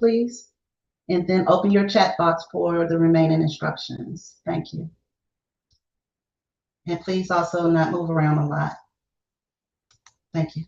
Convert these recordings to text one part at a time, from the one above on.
please. And then open your chat box for the remaining instructions. Thank you. And please also not move around a lot. Thank you.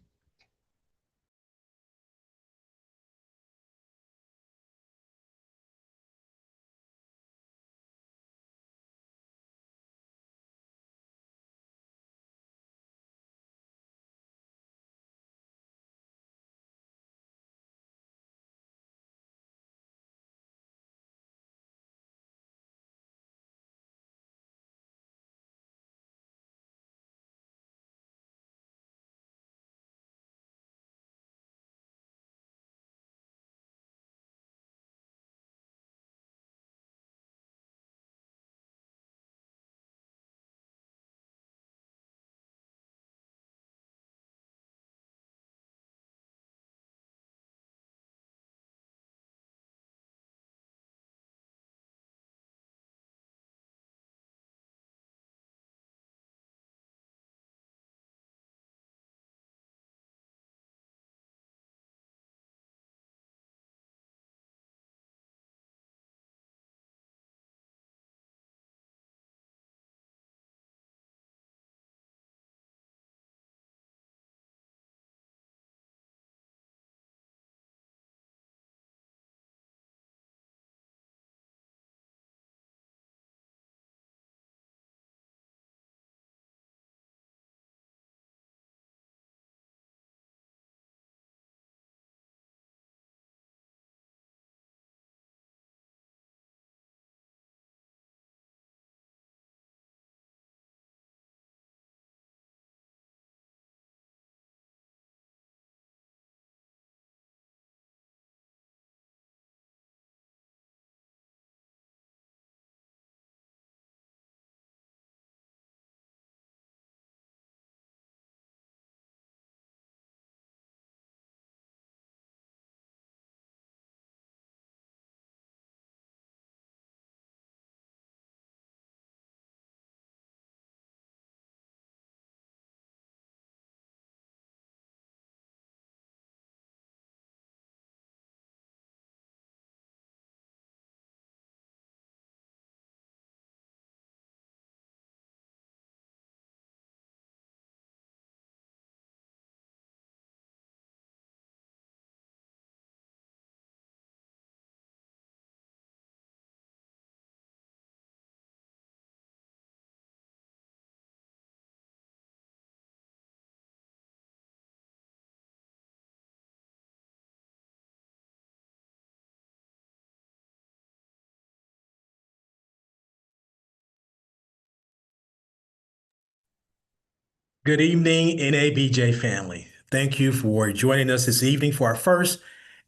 Good evening, NABJ family. Thank you for joining us this evening for our first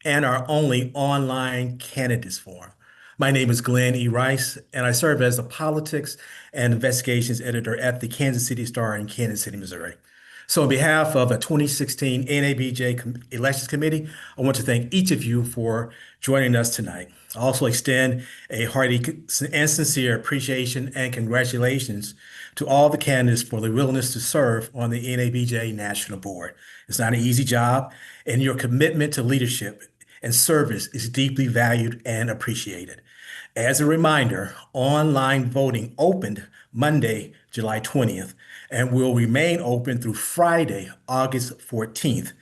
and our only online candidates forum. My name is Glenn E. Rice, and I serve as the Politics and Investigations Editor at the Kansas City Star in Kansas City, Missouri. So on behalf of the 2016 NABJ Elections Committee, I want to thank each of you for joining us tonight. I also extend a hearty and sincere appreciation and congratulations to all the candidates for the willingness to serve on the NABJ National Board. It's not an easy job, and your commitment to leadership and service is deeply valued and appreciated. As a reminder, online voting opened Monday, July 20th, and will remain open through Friday, August 14th.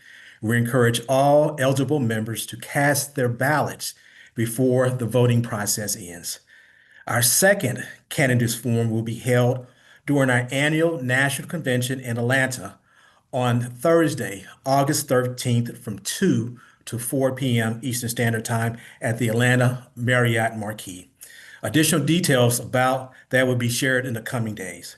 We encourage all eligible members to cast their ballots before the voting process ends. Our second candidates forum will be held during our annual national convention in Atlanta on Thursday, August 13th from 2 to 4 p.m. Eastern Standard Time at the Atlanta Marriott Marquis. Additional details about that will be shared in the coming days.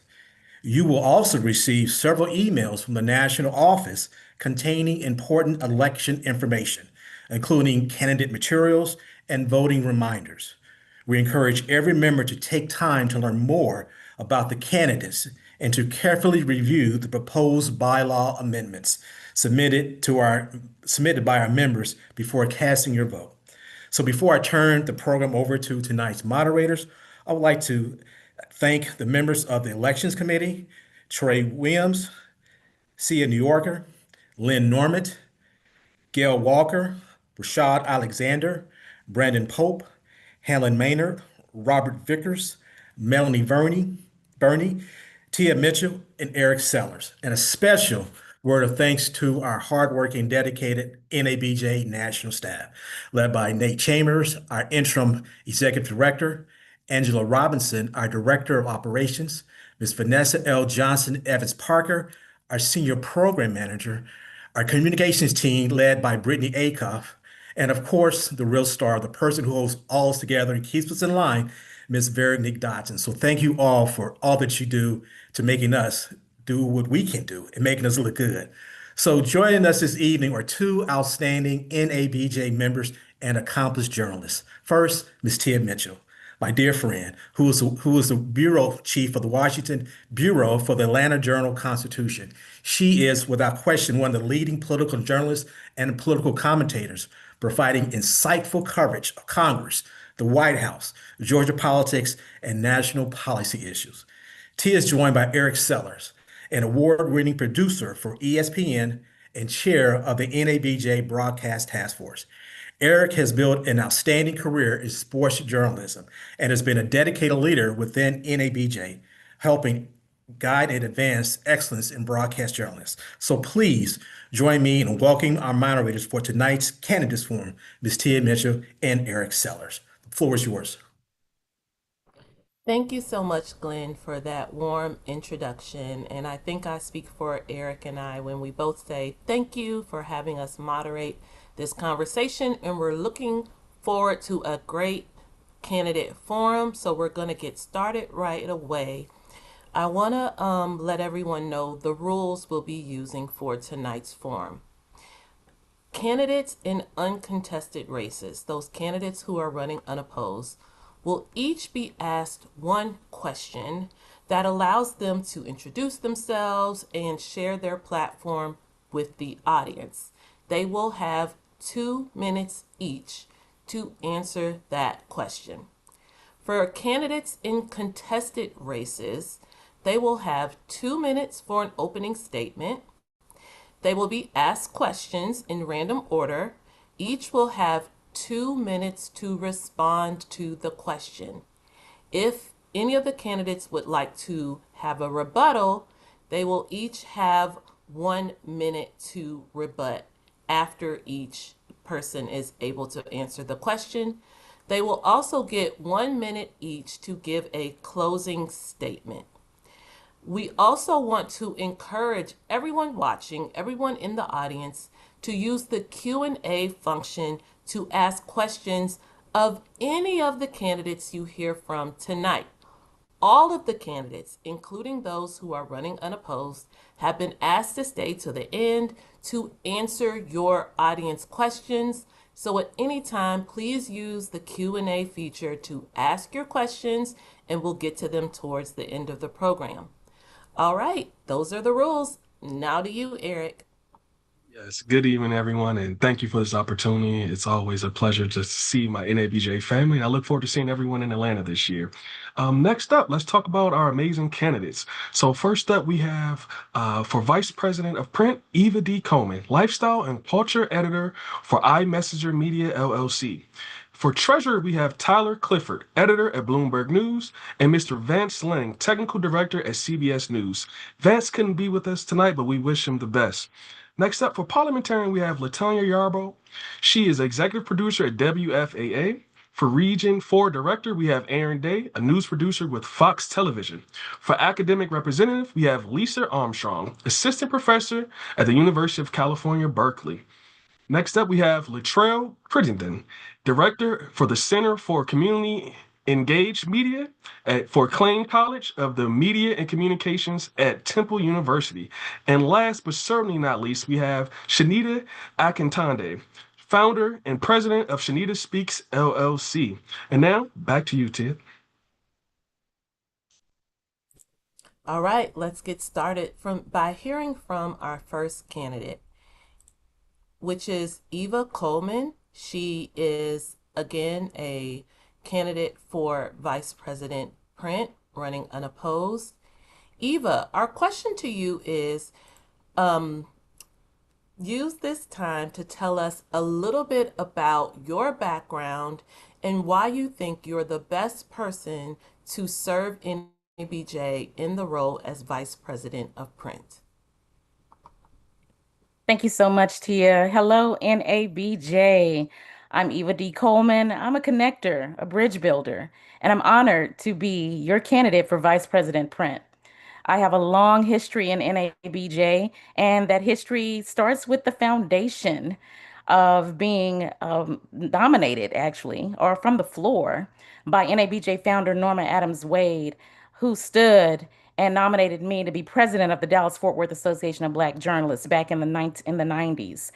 You will also receive several emails from the national office containing important election information, including candidate materials and voting reminders. We encourage every member to take time to learn more about the candidates and to carefully review the proposed bylaw amendments submitted by our members before casting your vote. So before I turn the program over to tonight's moderators, I would like to thank the members of the Elections Committee, Trey Williams, Sia New Yorker, Lynn Normand, Gail Walker, Rashad Alexander, Brandon Pope, Helen Maynard, Robert Vickers, Melanie Burney, Tia Mitchell, and Eric Sellers. And a special word of thanks to our hardworking, dedicated NABJ national staff, led by Nate Chambers, our interim executive director, Angela Robinson, our director of operations, Ms. Vanessa L. Johnson Evans Parker, our senior program manager, our communications team led by Brittany Acuff, and of course, the real star, the person who holds all us together and keeps us in line, Ms. Veronique Dodson. So thank you all for all that you do to making us do what we can do and making us look good. So joining us this evening are two outstanding NABJ members and accomplished journalists. First, Ms. Tia Mitchell, my dear friend, who is the bureau chief of the Washington Bureau for the Atlanta Journal-Constitution. She is, without question, one of the leading political journalists and political commentators, providing insightful coverage of Congress, the White House, Georgia politics, and national policy issues. Tia is joined by Eric Sellers, an award-winning producer for ESPN and chair of the NABJ Broadcast Task Force. Eric has built an outstanding career in sports journalism and has been a dedicated leader within NABJ, helping guide and advance excellence in broadcast journalists. So please join me in welcoming our moderators for tonight's Candidates Forum, Ms. Tia Mitchell and Eric Sellers. The floor is yours. Thank you so much, Glenn, for that warm introduction. And I think I speak for Eric and I when we both say thank you for having us moderate this conversation. And we're looking forward to a great candidate forum. So we're going to get started right away. I want to let everyone know the rules we'll be using for tonight's forum. Candidates in uncontested races, those candidates who are running unopposed, will each be asked one question that allows them to introduce themselves and share their platform with the audience. They will have 2 minutes each to answer that question. For candidates in contested races, they will have 2 minutes for an opening statement. They will be asked questions in random order. Each will have 2 minutes to respond to the question. If any of the candidates would like to have a rebuttal, they will each have 1 minute to rebut after each person is able to answer the question. They will also get 1 minute each to give a closing statement. We also want to encourage everyone watching, everyone in the audience, to use the Q&A function to ask questions of any of the candidates you hear from tonight. All of the candidates, including those who are running unopposed, have been asked to stay to the end to answer your audience questions. So at any time, please use the Q&A feature to ask your questions, and we'll get to them towards the end of the program. All right, those are the rules. Now to you, Eric. Yes, good evening, everyone, and thank you for this opportunity. It's always a pleasure to see my NABJ family, and I look forward to seeing everyone in Atlanta this year. Next up, let's talk about our amazing candidates. So first up, we have for Vice President of Print, Eva D. Coleman, Lifestyle and Culture Editor for iMessenger Media, LLC. For Treasurer, we have Tyler Clifford, Editor at Bloomberg News, and Mr. Vance Lang, Technical Director at CBS News. Vance couldn't be with us tonight, but we wish him the best. Next up, for Parliamentarian, we have Latanya Yarbo. She is Executive Producer at WFAA. For Region 4 Director, we have Aaron Day, a news producer with Fox Television. For Academic Representative, we have Lisa Armstrong, Assistant Professor at the University of California, Berkeley. Next up, we have Latrell Crittenden, Director for the Center for Community Engaged Media for Klain College of the Media and Communications at Temple University. And last but certainly not least, we have Shanita Akintande, founder and president of Shanita Speaks LLC. And now, back to you, Tia. All right, let's get started by hearing from our first candidate, which is Eva Coleman. She is, again, a candidate for Vice President Print, running unopposed. Eva, our question to you is, use this time to tell us a little bit about your background and why you think you're the best person to serve NABJ in the role as Vice President of Print. Thank you so much, Tia. Hello, NABJ. I'm Eva D. Coleman. I'm a connector, a bridge builder, and I'm honored to be your candidate for Vice President Print. I have a long history in NABJ, and that history starts with the foundation of being dominated, actually, or from the floor by NABJ founder Norma Adams Wade, who stood and nominated me to be president of the Dallas-Fort Worth Association of Black Journalists back in the 90s.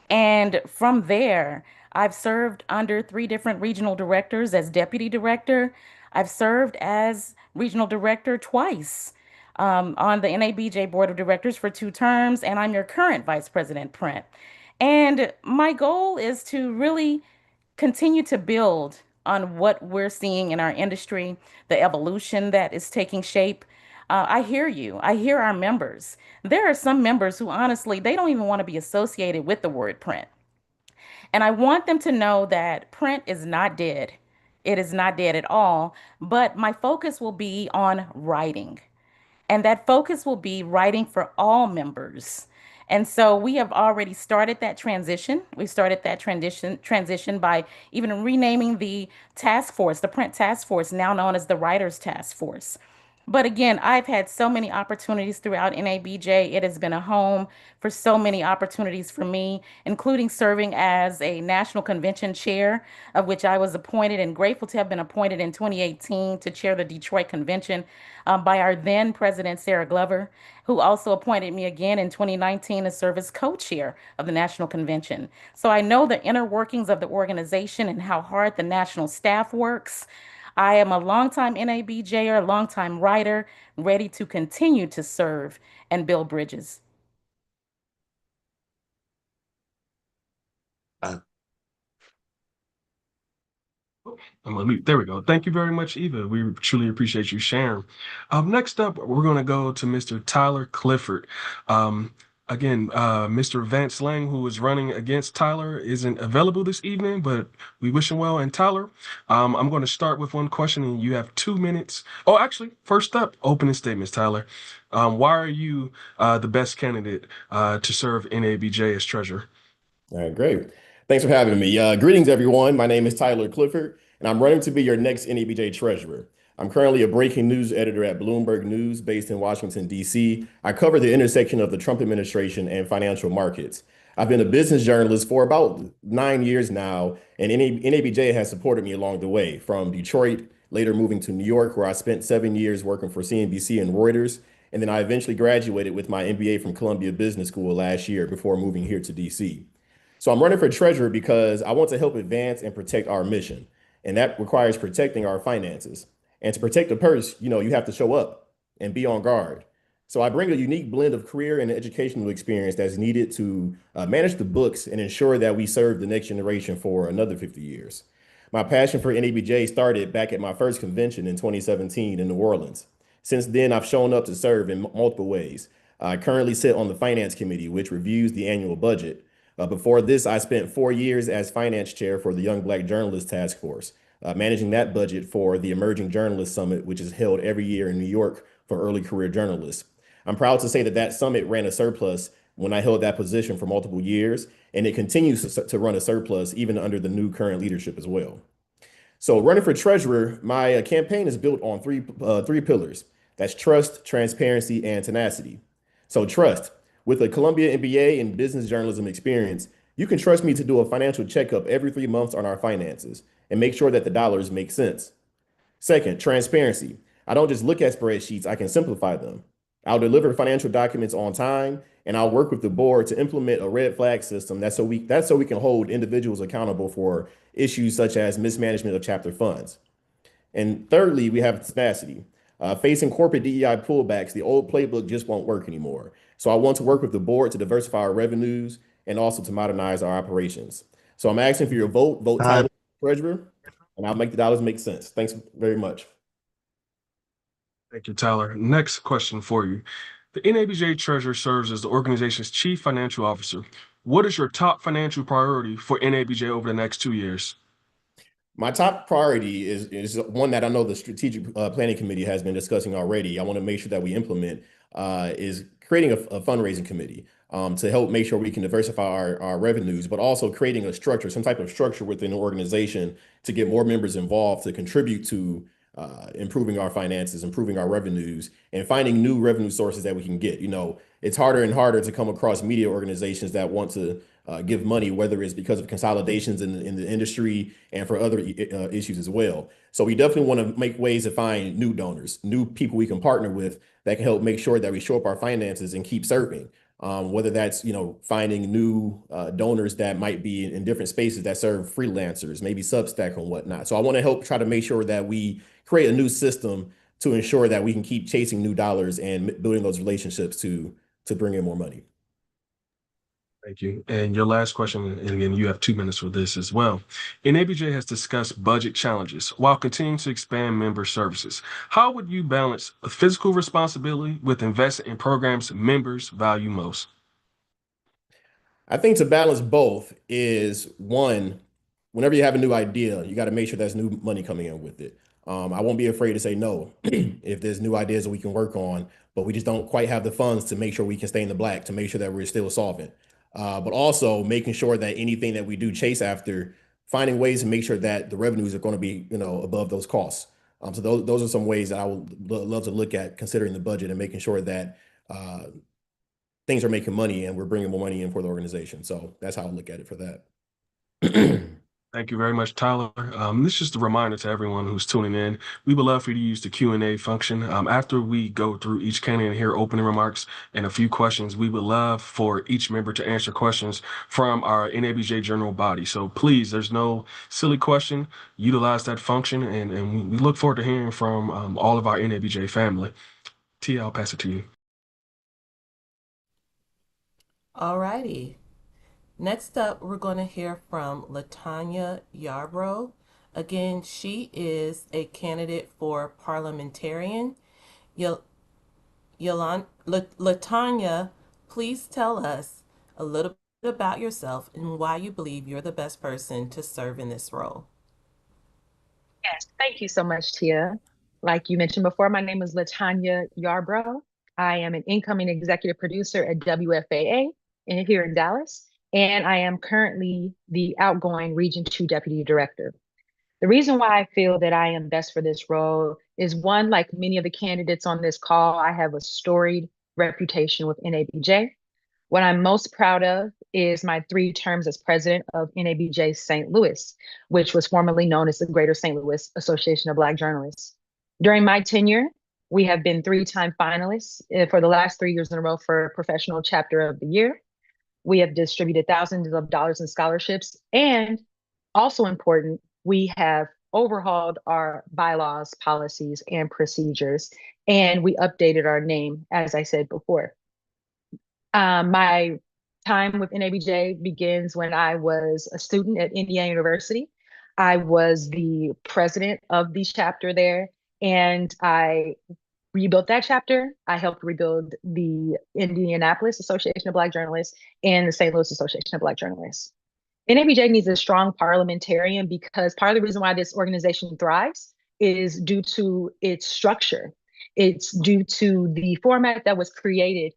And from there, I've served under three different regional directors as deputy director. I've served as regional director twice on the NABJ board of directors for 2 terms, and I'm your current vice president, Print. And my goal is to really continue to build on what we're seeing in our industry, the evolution that is taking shape. I hear you. I hear our members. There are some members who honestly, they don't even want to be associated with the word print. And I want them to know that print is not dead. It is not dead at all. But my focus will be on writing. And that focus will be writing for all members. And so we have already started that transition. We started that transition by even renaming the task force, the print task force, now known as the Writers Task Force. But again, I've had so many opportunities throughout NABJ. It has been a home for so many opportunities for me, including serving as a national convention chair, of which I was appointed and grateful to have been appointed in 2018 to chair the Detroit Convention by our then president, Sarah Glover, who also appointed me again in 2019 to serve as co-chair of the National Convention. So I know the inner workings of the organization and how hard the national staff works. I am a longtime NABJer, a longtime writer, ready to continue to serve and build bridges. There we go. Thank you very much, Eva. We truly appreciate you sharing. Next up, we're going to go to Mr. Tyler Clifford. Mr. Vance Lang, who is running against Tyler, isn't available this evening, but we wish him well. And Tyler, I'm going to start with one question, and you have 2 minutes. Oh, actually, first up, opening statements, Tyler. Why are you the best candidate to serve NABJ as treasurer? All right, great. Thanks for having me. Greetings, everyone. My name is Tyler Clifford, and I'm running to be your next NABJ treasurer. I'm currently a breaking news editor at Bloomberg News based in Washington, D.C. I cover the intersection of the Trump administration and financial markets. I've been a business journalist for about 9 years now, and NABJ has supported me along the way, from Detroit, later moving to New York, where I spent 7 years working for CNBC and Reuters. And then I eventually graduated with my MBA from Columbia Business School last year before moving here to DC. So I'm running for treasurer because I want to help advance and protect our mission. And that requires protecting our finances. And to protect the purse, you have to show up and be on guard. So I bring a unique blend of career and educational experience that's needed to manage the books and ensure that we serve the next generation for another 50 years. My passion for NABJ started back at my first convention in 2017 in New Orleans. Since then, I've shown up to serve in multiple ways. I currently sit on the Finance Committee, which reviews the annual budget. Before this, I spent 4 years as finance chair for the Young Black Journalists Task Force, managing that budget for the Emerging Journalists Summit, which is held every year in New York for early career journalists. I'm proud to say that that summit ran a surplus when I held that position for multiple years, and it continues to run a surplus even under the new current leadership as well. So running for treasurer, my campaign is built on three pillars. That's trust, transparency, and tenacity. So trust. With a Columbia MBA and business journalism experience, you can trust me to do a financial checkup every 3 months on our finances and make sure that the dollars make sense. Second, transparency. I don't just look at spreadsheets, I can simplify them. I'll deliver financial documents on time, and I'll work with the board to implement a red flag system that's so we can hold individuals accountable for issues such as mismanagement of chapter funds. And thirdly, we have tenacity. Facing corporate DEI pullbacks, the old playbook just won't work anymore. So I want to work with the board to diversify our revenues and also to modernize our operations. So I'm asking for your vote Tyler treasurer, and I'll make the dollars make sense. Thanks very much. Thank you, Tyler. Next question for you. The NABJ treasurer serves as the organization's chief financial officer. what is your top financial priority for NABJ over the next 2 years? My top priority is one that I know the strategic planning committee has been discussing already. I want to make sure that we implement is creating a fundraising committee to help make sure we can diversify our revenues, but also creating a structure, some type of structure within the organization to get more members involved to contribute to improving our finances, improving our revenues, and finding new revenue sources that we can get. You know, it's harder and harder to come across media organizations that want to give money, whether it's because of consolidations in the industry and for other issues as well. So we definitely want to make ways to find new donors, new people we can partner with that can help make sure that we show up our finances and keep serving. Whether that's, you know, finding new donors that might be in different spaces that serve freelancers, maybe Substack and whatnot. So I want to help try to make sure that we create a new system to ensure that we can keep chasing new dollars and building those relationships to bring in more money. Thank you. And your last question, and again, you have 2 minutes for this as well. NABJ has discussed budget challenges while continuing to expand member services. How would you balance a physical responsibility with investing in programs members value most? I think to balance both is one, whenever you have a new idea, you got to make sure there's new money coming in with it. I won't be afraid to say no if there's new ideas that we can work on, but we just don't quite have the funds to make sure we can stay in the black, to make sure that we're still solvent. But also making sure that anything that we do chase after, finding ways to make sure that the revenues are going to be, you know, above those costs. So those are some ways that I would love to look at considering the budget and making sure that things are making money and we're bringing more money in for the organization. So that's how I look at it for that. Thank you very much, Tyler. This is just a reminder to everyone who's tuning in. We would love for you to use the Q&A function. After we go through each candidate and hear opening remarks and a few questions, we would love for each member to answer questions from our NABJ general body. So please, there's no silly question. Utilize that function, and we look forward to hearing from all of our NABJ family. Tia, I'll pass it to you. All righty. Next up, we're going to hear from Latanya Yarbrough. Again, she is a candidate for parliamentarian. Latanya, please tell us a little bit about yourself and why you believe you're the best person to serve in this role. Yes, thank you so much, Tia. Like you mentioned before, my name is Latanya Yarbrough. I am an incoming executive producer at WFAA here in Dallas, and I am currently the outgoing Region 2 Deputy Director. The reason why I feel that I am best for this role is one, like many of the candidates on this call, I have a storied reputation with NABJ. What I'm most proud of is my 3 terms as president of NABJ St. Louis, which was formerly known as the Greater St. Louis Association of Black Journalists. During my tenure, we have been 3-time finalists for the last 3 years in a row for Professional Chapter of the Year. We have distributed thousands of dollars in scholarships, and also important, we have overhauled our bylaws, policies, and procedures, and we updated our name, as I said before. My time with NABJ begins when I was a student at Indiana University. I was the president of the chapter there, and I rebuilt that chapter. I helped rebuild the Indianapolis Association of Black Journalists and the St. Louis Association of Black Journalists. NABJ needs a strong parliamentarian because part of the reason why this organization thrives is due to its structure. It's due to the format that was created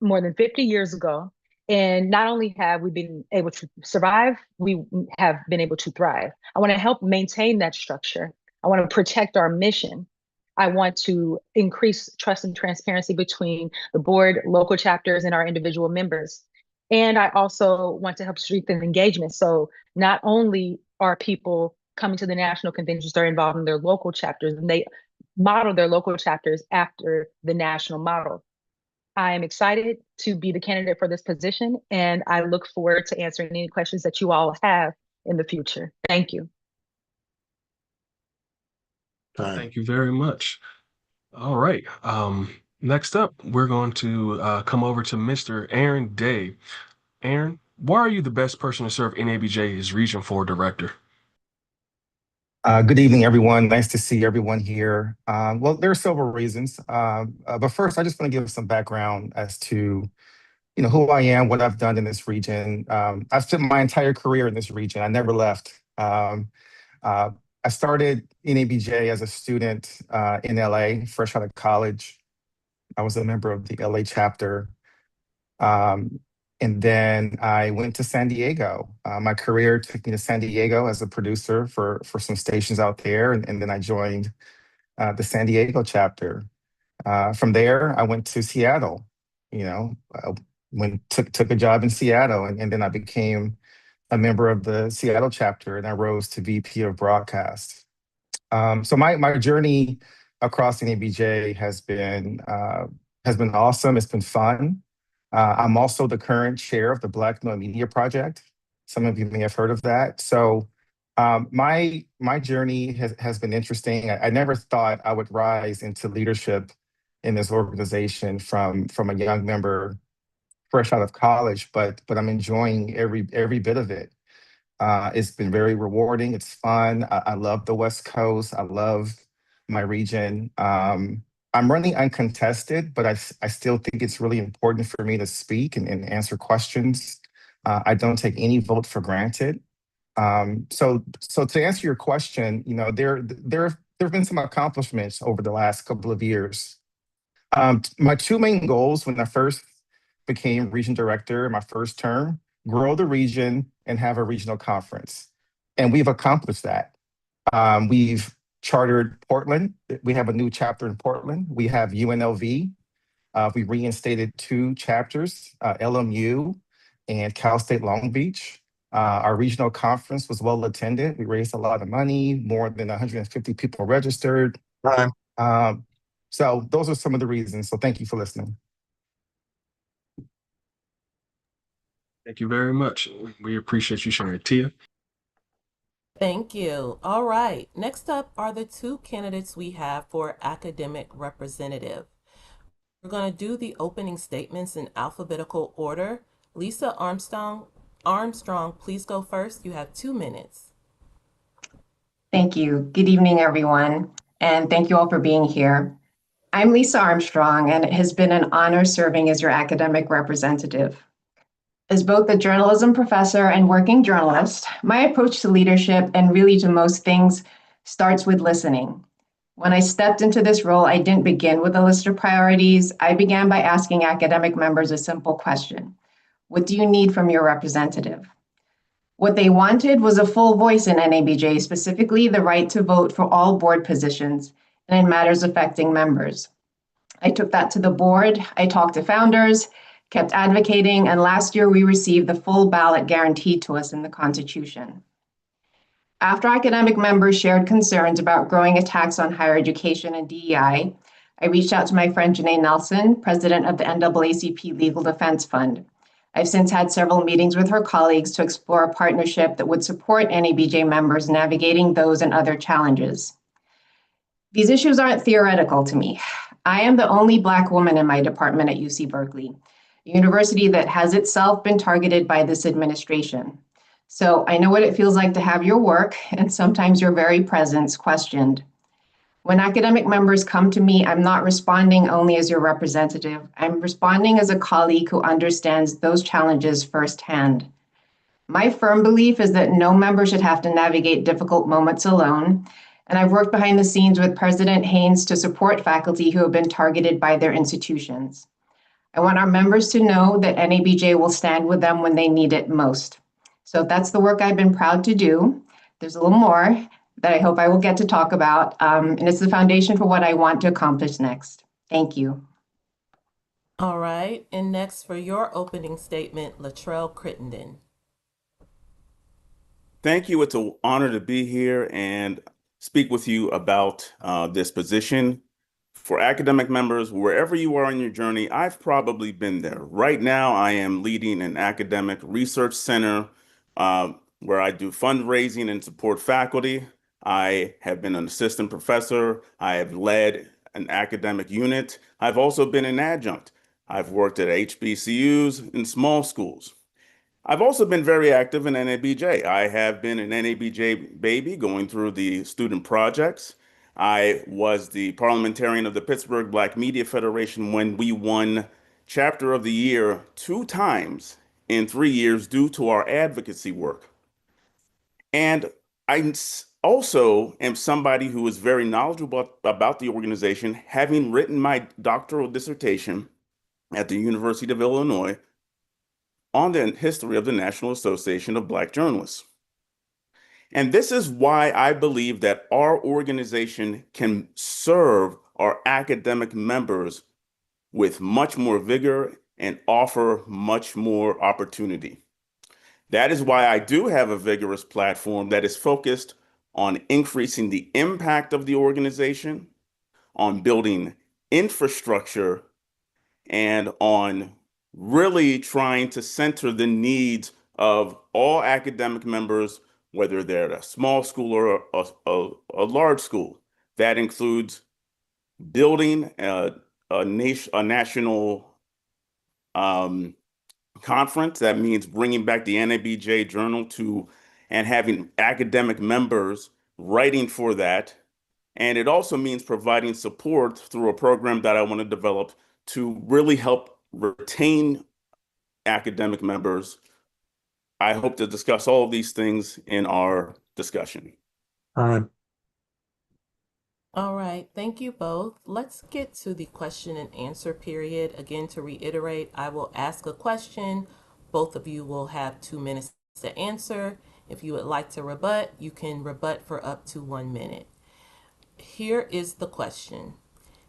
more than 50 years ago. And not only have we been able to survive, we have been able to thrive. I want to help maintain that structure. I want to protect our mission. I want to increase trust and transparency between the board, local chapters, and our individual members. And I also want to help strengthen engagement. So not only are people coming to the national conventions, they're involved in their local chapters, and they model their local chapters after the national model. I am excited to be the candidate for this position, and I look forward to answering any questions that you all have in the future. Thank you. Thank you very much. All right. Next up, we're going to come over to Mr. Aaron Day. Aaron, why are you the best person to serve NABJ as Region 4 Director? Good evening, everyone. Nice to see everyone here. Well, there are several reasons. But first, I just want to give some background as to who I am, what I've done in this region. I've spent my entire career in this region. I never left. Uh, I started NABJ as a student in LA, fresh out of college. I was a member of the LA chapter. Um, and then I went to San Diego. My career took me to San Diego as a producer for some stations out there. And then I joined the San Diego chapter. From there, I went to Seattle. Took a job in Seattle, and then I became a member of the Seattle chapter, and I rose to VP of broadcast. So my journey across NABJ has been awesome. It's been fun. I'm also the current chair of the Black No Media Project. Some of you may have heard of that. So my journey has been interesting. I never thought I would rise into leadership in this organization from a young member fresh out of college, but I'm enjoying every bit of it. It's been very rewarding. It's fun. I love the West Coast. I love my region. I'm running uncontested, but I still think it's really important for me to speak and answer questions. I don't take any vote for granted. So to answer your question, there have been some accomplishments over the last couple of years. My two main goals when I first became region director in my first term, grow the region and have a regional conference. And we've accomplished that. We've chartered Portland. We have a new chapter in Portland. We have UNLV. We reinstated two chapters, LMU and Cal State Long Beach. Our regional conference was well attended. We raised a lot of money, more than 150 people registered. Time. So those are some of the reasons. So thank you for listening. Thank you very much. We appreciate you sharing, Tia. Thank you. All right. Next up are the two candidates we have for academic representative. We're going to do the opening statements in alphabetical order. Lisa Armstrong, please go first. You have 2 minutes. Thank you. Good evening, everyone, and thank you all for being here. I'm Lisa Armstrong, and it has been an honor serving as your academic representative. As both a journalism professor and working journalist, my approach to leadership and really to most things starts with listening. When I stepped into this role, I didn't begin with a list of priorities. I began by asking academic members a simple question. What do you need from your representative? What they wanted was a full voice in NABJ, specifically the right to vote for all board positions and in matters affecting members. I took that to the board. I talked to founders, kept advocating, and last year we received the full ballot guaranteed to us in the Constitution. After academic members shared concerns about growing attacks on higher education and DEI, I reached out to my friend Janae Nelson, president of the NAACP Legal Defense Fund. I've since had several meetings with her colleagues to explore a partnership that would support NABJ members navigating those and other challenges. These issues aren't theoretical to me. I am the only Black woman in my department at UC Berkeley, a university that has itself been targeted by this administration. So I know what it feels like to have your work and sometimes your very presence questioned. When academic members come to me, I'm not responding only as your representative. I'm responding as a colleague who understands those challenges firsthand. My firm belief is that no member should have to navigate difficult moments alone, and I've worked behind the scenes with President Haynes to support faculty who have been targeted by their institutions. I want our members to know that NABJ will stand with them when they need it most. So that's the work I've been proud to do. There's a little more that I hope I will get to talk about, and it's the foundation for what I want to accomplish next. Thank you. All right. And next for your opening statement, Latrell Crittenden. Thank you. It's an honor to be here and speak with you about this position. For academic members, wherever you are in your journey, I've probably been there. Right now, I am leading an academic research center where I do fundraising and support faculty. I have been an assistant professor. I have led an academic unit. I've also been an adjunct. I've worked at HBCUs and small schools. I've also been very active in NABJ. I have been an NABJ baby going through the student projects. I was the parliamentarian of the Pittsburgh Black Media Federation when we won Chapter of the Year 2 times in 3 years due to our advocacy work. And I also am somebody who is very knowledgeable about the organization, having written my doctoral dissertation at the University of Illinois on the history of the National Association of Black Journalists. And this is why I believe that our organization can serve our academic members with much more vigor and offer much more opportunity. That is why I do have a vigorous platform that is focused on increasing the impact of the organization, on building infrastructure, and on really trying to center the needs of all academic members, whether they're at a small school or a large school. That includes building a national conference. That means bringing back the NABJ Journal and having academic members writing for that. And it also means providing support through a program that I want to develop to really help retain academic members. I hope to discuss all of these things in our discussion. All right, thank you both. Let's get to the question and answer period. Again, to reiterate, I will ask a question. Both of you will have 2 minutes to answer. If you would like to rebut, you can rebut for up to 1 minute. Here is the question.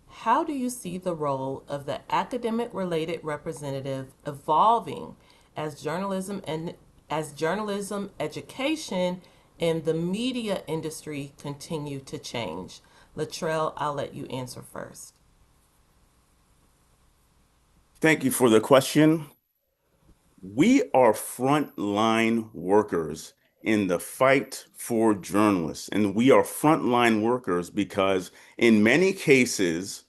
How do you see the role of the academic-related representative evolving as journalism education and the media industry continue to change? Latrell, I'll let you answer first. Thank you for the question. We are frontline workers in the fight for journalists, and we are frontline workers because in many cases,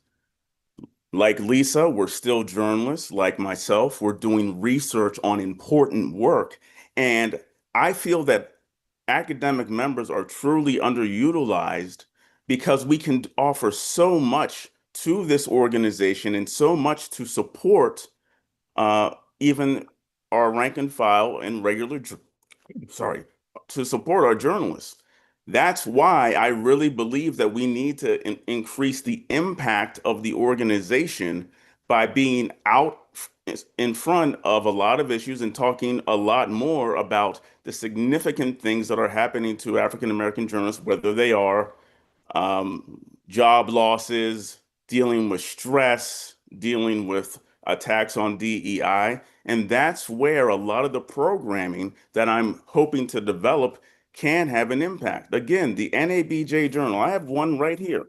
like Lisa, we're still journalists. Like myself, we're doing research on important work. And I feel that academic members are truly underutilized because we can offer so much to this organization and so much to support even our rank and file and to support our journalists. That's why I really believe that we need to increase the impact of the organization by being out in front of a lot of issues and talking a lot more about the significant things that are happening to African American journalists, whether they are job losses, dealing with stress, dealing with attacks on DEI. And that's where a lot of the programming that I'm hoping to develop can have an impact. Again, the NABJ Journal, I have one right here.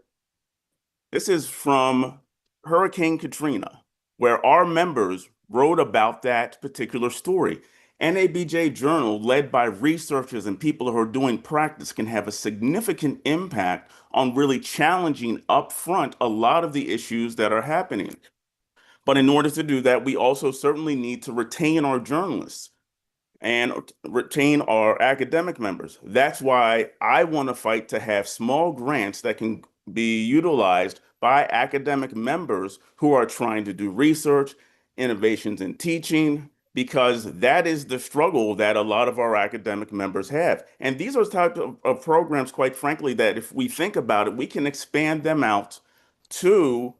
This is from Hurricane Katrina, where our members wrote about that particular story. NABJ Journal, led by researchers and people who are doing practice, can have a significant impact on really challenging upfront a lot of the issues that are happening. But in order to do that, we also certainly need to retain our journalists and retain our academic members. That's why I want to fight to have small grants that can be utilized by academic members who are trying to do research, innovations in teaching, because that is the struggle that a lot of our academic members have. And these are types of programs, quite frankly, that if we think about it, we can expand them out to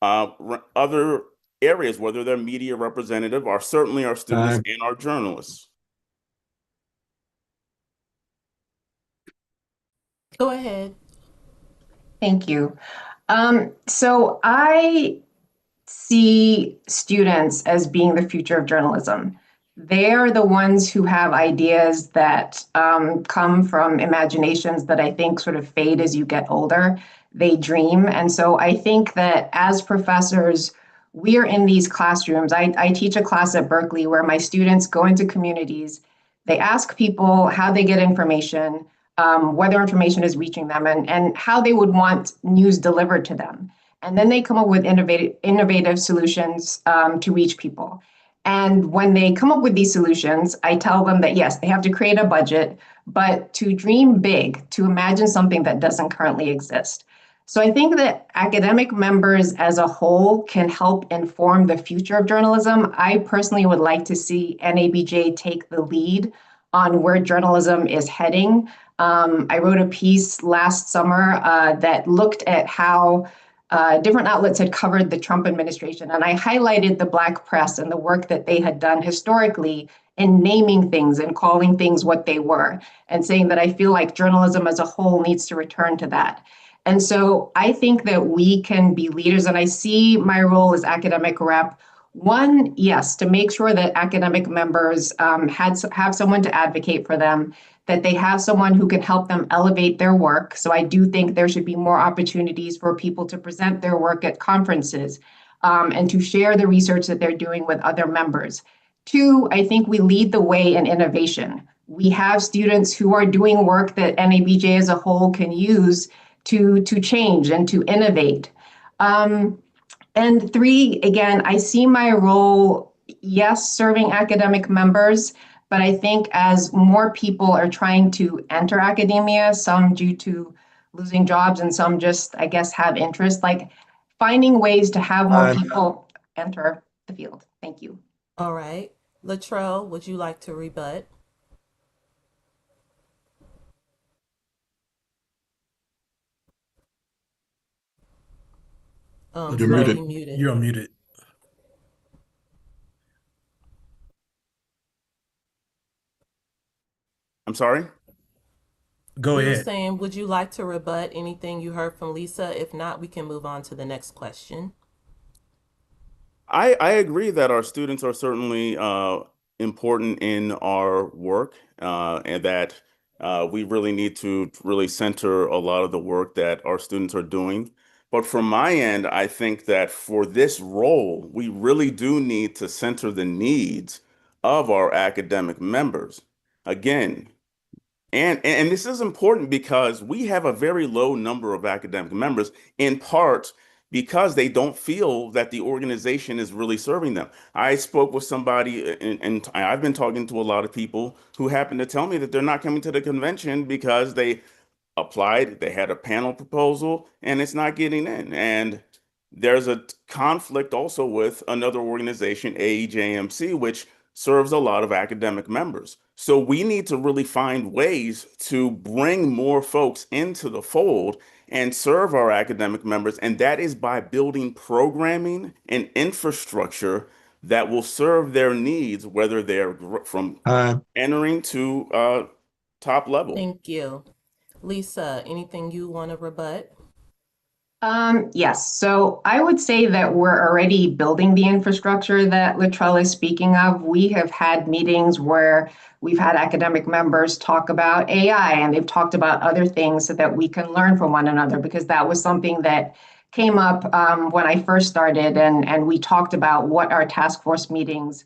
other areas, whether they're media representative or certainly our students and our journalists. Go ahead. Thank you. So I see students as being the future of journalism. They are the ones who have ideas that come from imaginations that I think sort of fade as you get older. They dream. And so I think that as professors, we are in these classrooms. I teach a class at Berkeley where my students go into communities. They ask people how they get information, whether information is reaching them, and how they would want news delivered to them. And then they come up with innovative solutions to reach people. And when they come up with these solutions, I tell them that, yes, they have to create a budget, but to dream big, to imagine something that doesn't currently exist. So I think that academic members as a whole can help inform the future of journalism. I personally would like to see NABJ take the lead on where journalism is heading. I wrote a piece last summer that looked at how different outlets had covered the Trump administration, and I highlighted the Black press and the work that they had done historically in naming things and calling things what they were, and saying that I feel like journalism as a whole needs to return to that. And so I think that we can be leaders, and I see my role as academic rep. One, yes, to make sure that academic members have someone to advocate for them, that they have someone who can help them elevate their work. So I do think there should be more opportunities for people to present their work at conferences and to share the research that they're doing with other members. Two, I think we lead the way in innovation. We have students who are doing work that NABJ as a whole can use to change and to innovate. And three, again, I see my role, yes, serving academic members, but I think as more people are trying to enter academia, some due to losing jobs and some just, I guess, have interest, like finding ways to have more people enter the field. Thank you. All right. Latrell, would you like to rebut? You're You might be muted. You're unmuted. I'm sorry? Go We were ahead. saying, would you like to rebut anything you heard from Lisa? If not, we can move on to the next question. I agree that our students are certainly important in our work, and that we really need to really center a lot of the work that our students are doing. But from my end, I think that for this role, we really do need to center the needs of our academic members. Again, and this is important because we have a very low number of academic members, in part because they don't feel that the organization is really serving them. I spoke with somebody, and I've been talking to a lot of people who happen to tell me that they're not coming to the convention because they applied, they had a panel proposal, and it's not getting in. And there's a conflict also with another organization, AEJMC, which serves a lot of academic members. So we need to really find ways to bring more folks into the fold and serve our academic members. And that is by building programming and infrastructure that will serve their needs, whether they're from entering to top level. Thank you. Lisa, anything you want to rebut? Yes, so I would say that we're already building the infrastructure that Latrell is speaking of. We have had meetings where we've had academic members talk about AI, and they've talked about other things so that we can learn from one another, because that was something that came up when I first started, and we talked about what our task force meetings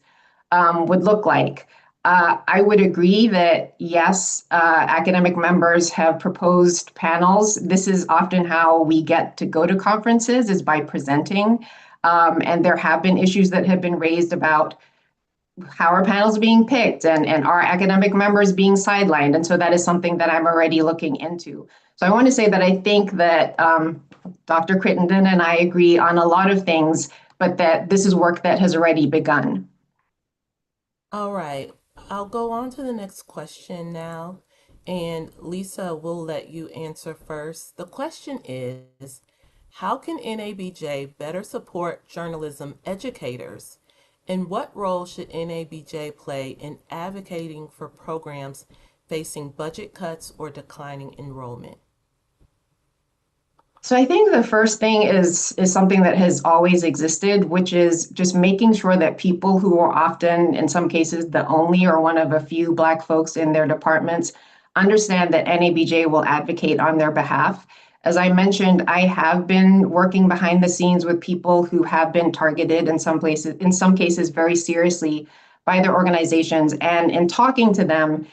would look like. I would agree that, yes, academic members have proposed panels. This is often how we get to go to conferences, is by presenting. And there have been issues that have been raised about how are panels being picked, and are academic members being sidelined. And so that is something that I'm already looking into. So I want to say that I think that Dr. Crittenden and I agree on a lot of things, but that this is work that has already begun. All right. I'll go on to the next question now. And Lisa, we'll let you answer first. The question is, how can NABJ better support journalism educators? And what role should NABJ play in advocating for programs facing budget cuts or declining enrollment? So I think the first thing is something that has always existed, which is just making sure that people who are often, in some cases, the only or one of a few Black folks in their departments understand that NABJ will advocate on their behalf. As I mentioned, I have been working behind the scenes with people who have been targeted in some cases very seriously by their organizations. And in talking to them,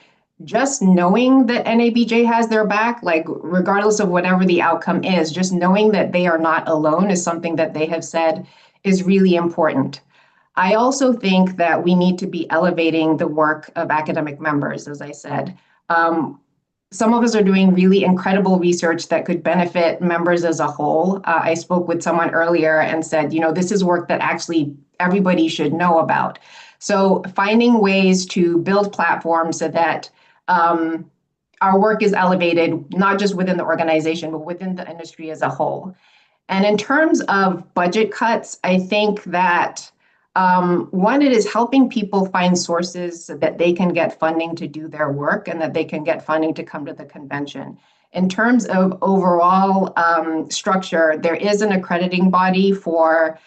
just knowing that NABJ has their back, like regardless of whatever the outcome is, just knowing that they are not alone is something that they have said is really important. I also think that we need to be elevating the work of academic members, as I said. some of us are doing really incredible research that could benefit members as a whole. I spoke with someone earlier and said, this is work that actually everybody should know about. So finding ways to build platforms so that our work is elevated, not just within the organization, but within the industry as a whole. And in terms of budget cuts, I think that one, it is helping people find sources so that they can get funding to do their work and that they can get funding to come to the convention. In terms of overall structure, there is an accrediting body for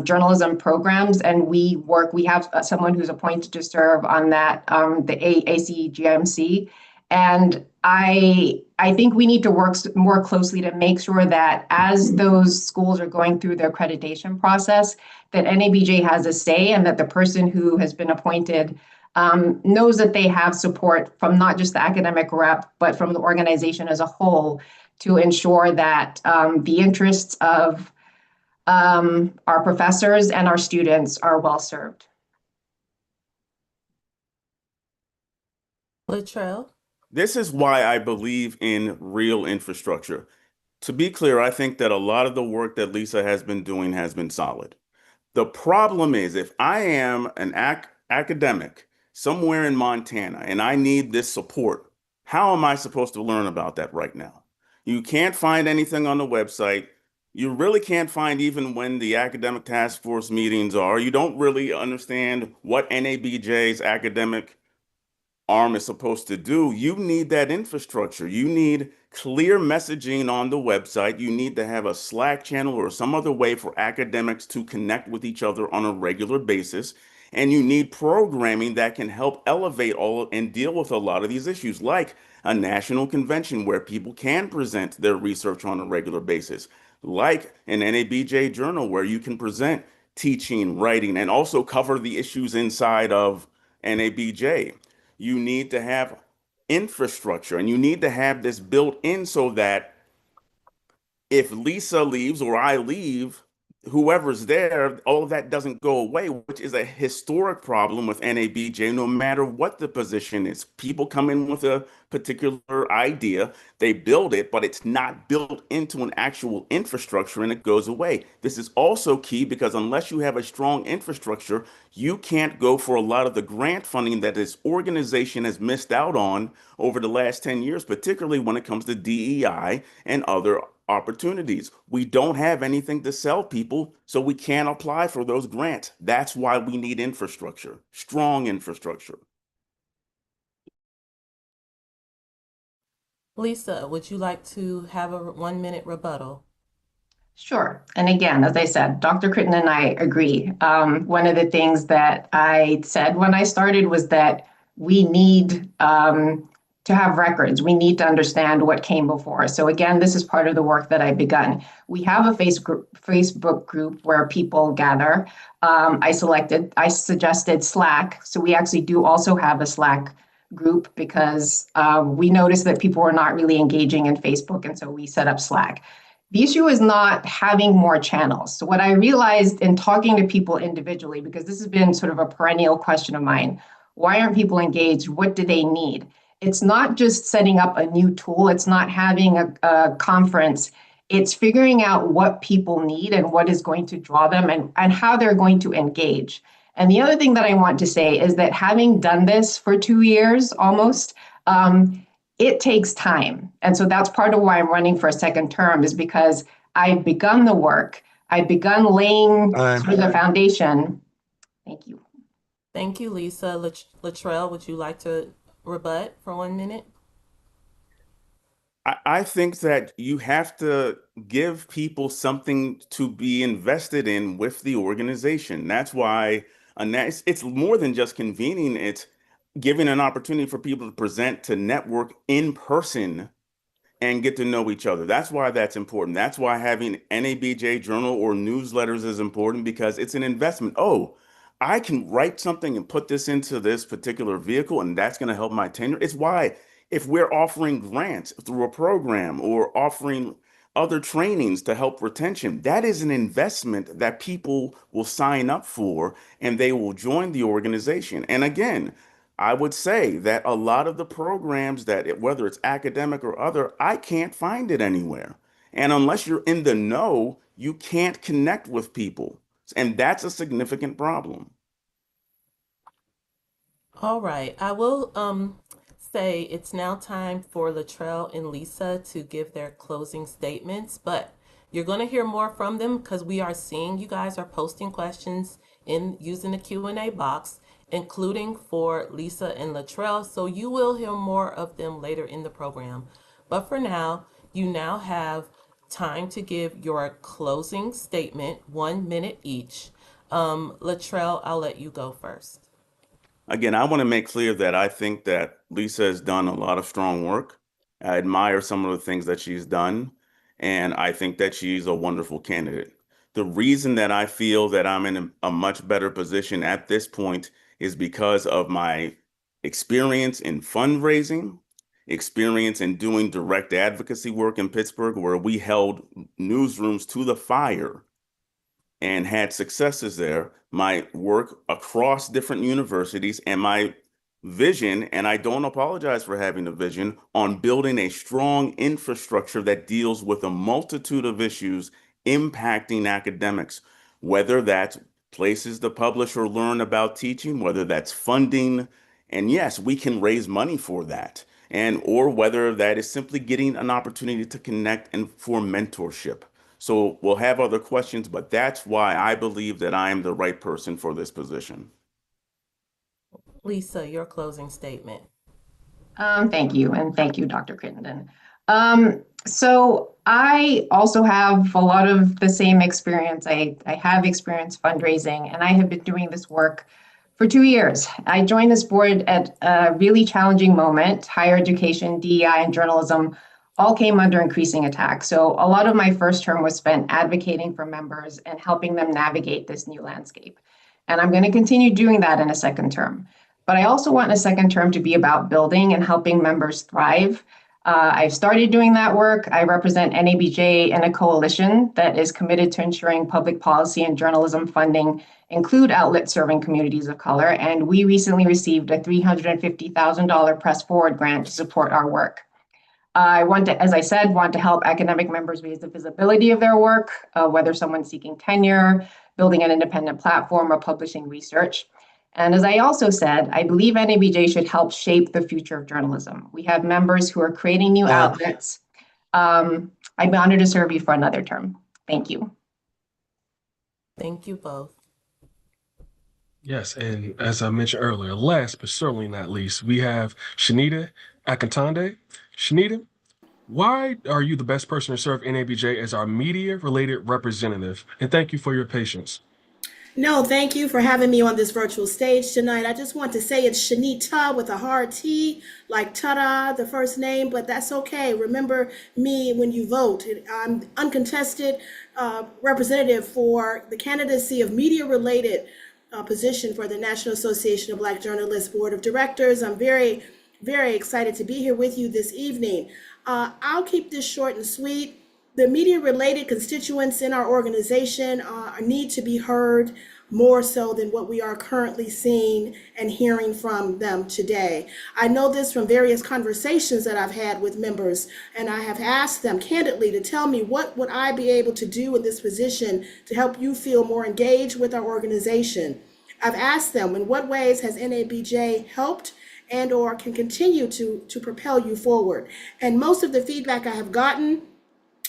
journalism programs, and we have someone who's appointed to serve on that, the ACGMC. And I think we need to work more closely to make sure that as those schools are going through their accreditation process, that NABJ has a say and that the person who has been appointed knows that they have support from not just the academic rep, but from the organization as a whole to ensure that the interests of our professors and our students are well served. Latrell? This is why I believe in real infrastructure. To be clear, I think that a lot of the work that Lisa has been doing has been solid. The problem is if I am an academic somewhere in Montana and I need this support, how am I supposed to learn about that right now? You can't find anything on the website. You really can't find even when the academic task force meetings are. You don't really understand what NABJ's academic arm is supposed to do. You need that infrastructure. You need clear messaging on the website. You need to have a Slack channel or some other way for academics to connect with each other on a regular basis. And you need programming that can help elevate all and deal with a lot of these issues, like a national convention where people can present their research on a regular basis, like an NABJ journal where you can present teaching, writing, and also cover the issues inside of NABJ. You need to have infrastructure and you need to have this built in so that if Lisa leaves or I leave, whoever's there, all of that doesn't go away, which is a historic problem with NABJ, no matter what the position is. People come in with a particular idea, they build it, but it's not built into an actual infrastructure and it goes away. This is also key because unless you have a strong infrastructure, you can't go for a lot of the grant funding that this organization has missed out on over the last 10 years, particularly when it comes to DEI and other opportunities. We don't have anything to sell people, so we can't apply for those grants. That's why we need infrastructure, strong infrastructure. Lisa, would you like to have a 1-minute rebuttal? Sure. And again, as I said, Dr. Critton and I agree. One of the things that I said when I started was that we need to have records. We need to understand what came before. So again, this is part of the work that I've begun. We have a Facebook group where people gather. I suggested Slack. So we actually do also have a Slack group because we noticed that people were not really engaging in Facebook. And so we set up Slack. The issue is not having more channels. So what I realized in talking to people individually, because this has been sort of a perennial question of mine, why aren't people engaged? What do they need? It's not just setting up a new tool. It's not having a conference. It's figuring out what people need and what is going to draw them and how they're going to engage. And the other thing that I want to say is that having done this for 2 years almost, it takes time. And so that's part of why I'm running for a second term is because I've begun the work. I've begun laying sort of the foundation. Thank you. Thank you, Lisa. Latrell, would you like to rebut for 1 minute? I think that you have to give people something to be invested in with the organization. That's why it's more than just convening, it's giving an opportunity for people to present, to network in person and get to know each other. That's why that's important. That's why having NABJ journal or newsletters is important because it's an investment. Oh, I can write something and put this into this particular vehicle and that's going to help my tenure. It's why if we're offering grants through a program or offering other trainings to help retention, that is an investment that people will sign up for and they will join the organization. And again, I would say that a lot of the programs whether it's academic or other, I can't find it anywhere. And unless you're in the know, you can't connect with people. And that's a significant problem. All right. I will say it's now time for Latrell and Lisa to give their closing statements, but you're going to hear more from them because we are seeing you guys are posting questions in using the Q&A box, including for Lisa and Latrell. So you will hear more of them later in the program. But for now, you now have time to give your closing statement, 1 minute each. Latrell, I'll let you go first. Again, I want to make clear that I think that Lisa has done a lot of strong work. I admire some of the things that she's done, and I think that she's a wonderful candidate. The reason that I feel that I'm in a much better position at this point is because of my experience in fundraising, experience in doing direct advocacy work in Pittsburgh, where we held newsrooms to the fire and had successes there, my work across different universities, and my vision, and I don't apologize for having a vision, on building a strong infrastructure that deals with a multitude of issues impacting academics, whether that's places to publish or learn about teaching, whether that's funding, and yes, we can raise money for that, and or whether that is simply getting an opportunity to connect and for mentorship. So we'll have other questions, but that's why I believe that I am the right person for this position. Lisa, your closing statement. Thank you, and thank you, Dr. Crittenden. So I also have a lot of the same experience. I have experience fundraising, and I have been doing this work for 2 years. I joined this board at a really challenging moment. Higher education, DEI, and journalism all came under increasing attack. So a lot of my first term was spent advocating for members and helping them navigate this new landscape. And I'm going to continue doing that in a second term. But I also want a second term to be about building and helping members thrive. I've started doing that work. I represent NABJ in a coalition that is committed to ensuring public policy and journalism funding include outlets serving communities of color. And we recently received a $350,000 Press Forward grant to support our work. I want to, as I said, want to help academic members raise the visibility of their work, whether someone's seeking tenure, building an independent platform, or publishing research. And as I also said, I believe NABJ should help shape the future of journalism. We have members who are creating new outlets. I'm honored to serve you for another term. Thank you. Thank you both. Yes, and as I mentioned earlier, last but certainly not least, we have Shanita Akintande. Shanita, why are you the best person to serve NABJ as our media-related representative? And thank you for your patience. No, thank you for having me on this virtual stage tonight. I just want to say it's Shanita with a hard T, like ta-da, the first name, but that's okay. Remember me when you vote. I'm uncontested representative for the candidacy of media-related position for the National Association of Black Journalists Board of Directors. I'm very, very excited to be here with you this evening. I'll keep this short and sweet. The media-related constituents in our organization need to be heard more so than what we are currently seeing and hearing from them today. I know this from various conversations that I've had with members, and I have asked them candidly to tell me what would I be able to do in this position to help you feel more engaged with our organization. I've asked them, in what ways has NABJ helped and or can continue to propel you forward? And most of the feedback I have gotten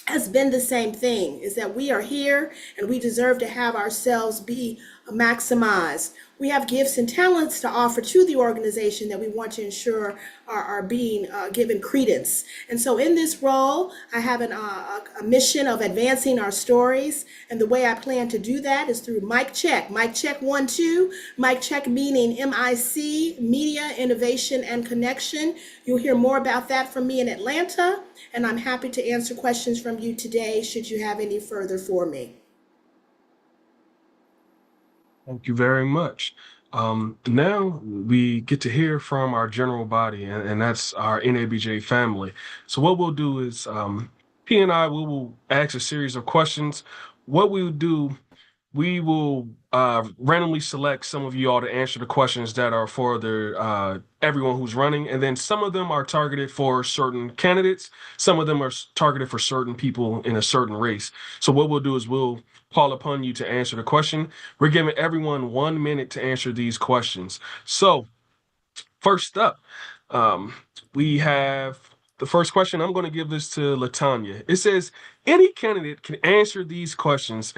has been the same thing, is that we are here and we deserve to have ourselves be maximized. We have gifts and talents to offer to the organization that we want to ensure are being given credence. And so in this role, I have a mission of advancing our stories. And the way I plan to do that is through mic check. Mic check 1, 2. Mic check meaning MIC, Media, Innovation, and Connection. You'll hear more about that from me in Atlanta. And I'm happy to answer questions from you today, should you have any further for me. Thank you very much. Now we get to hear from our general body, and that's our NABJ family. So what we'll do is P and I we will ask a series of questions. What we'll do, we will randomly select some of you all to answer the questions that are for the everyone who's running, and then some of them are targeted for certain candidates. Some of them are targeted for certain people in a certain race. So what we'll do is we'll call upon you to answer the question. We're giving everyone 1 minute to answer these questions. So first up, we have the first question. I'm going to give this to Latanya. It says, any candidate can answer these questions.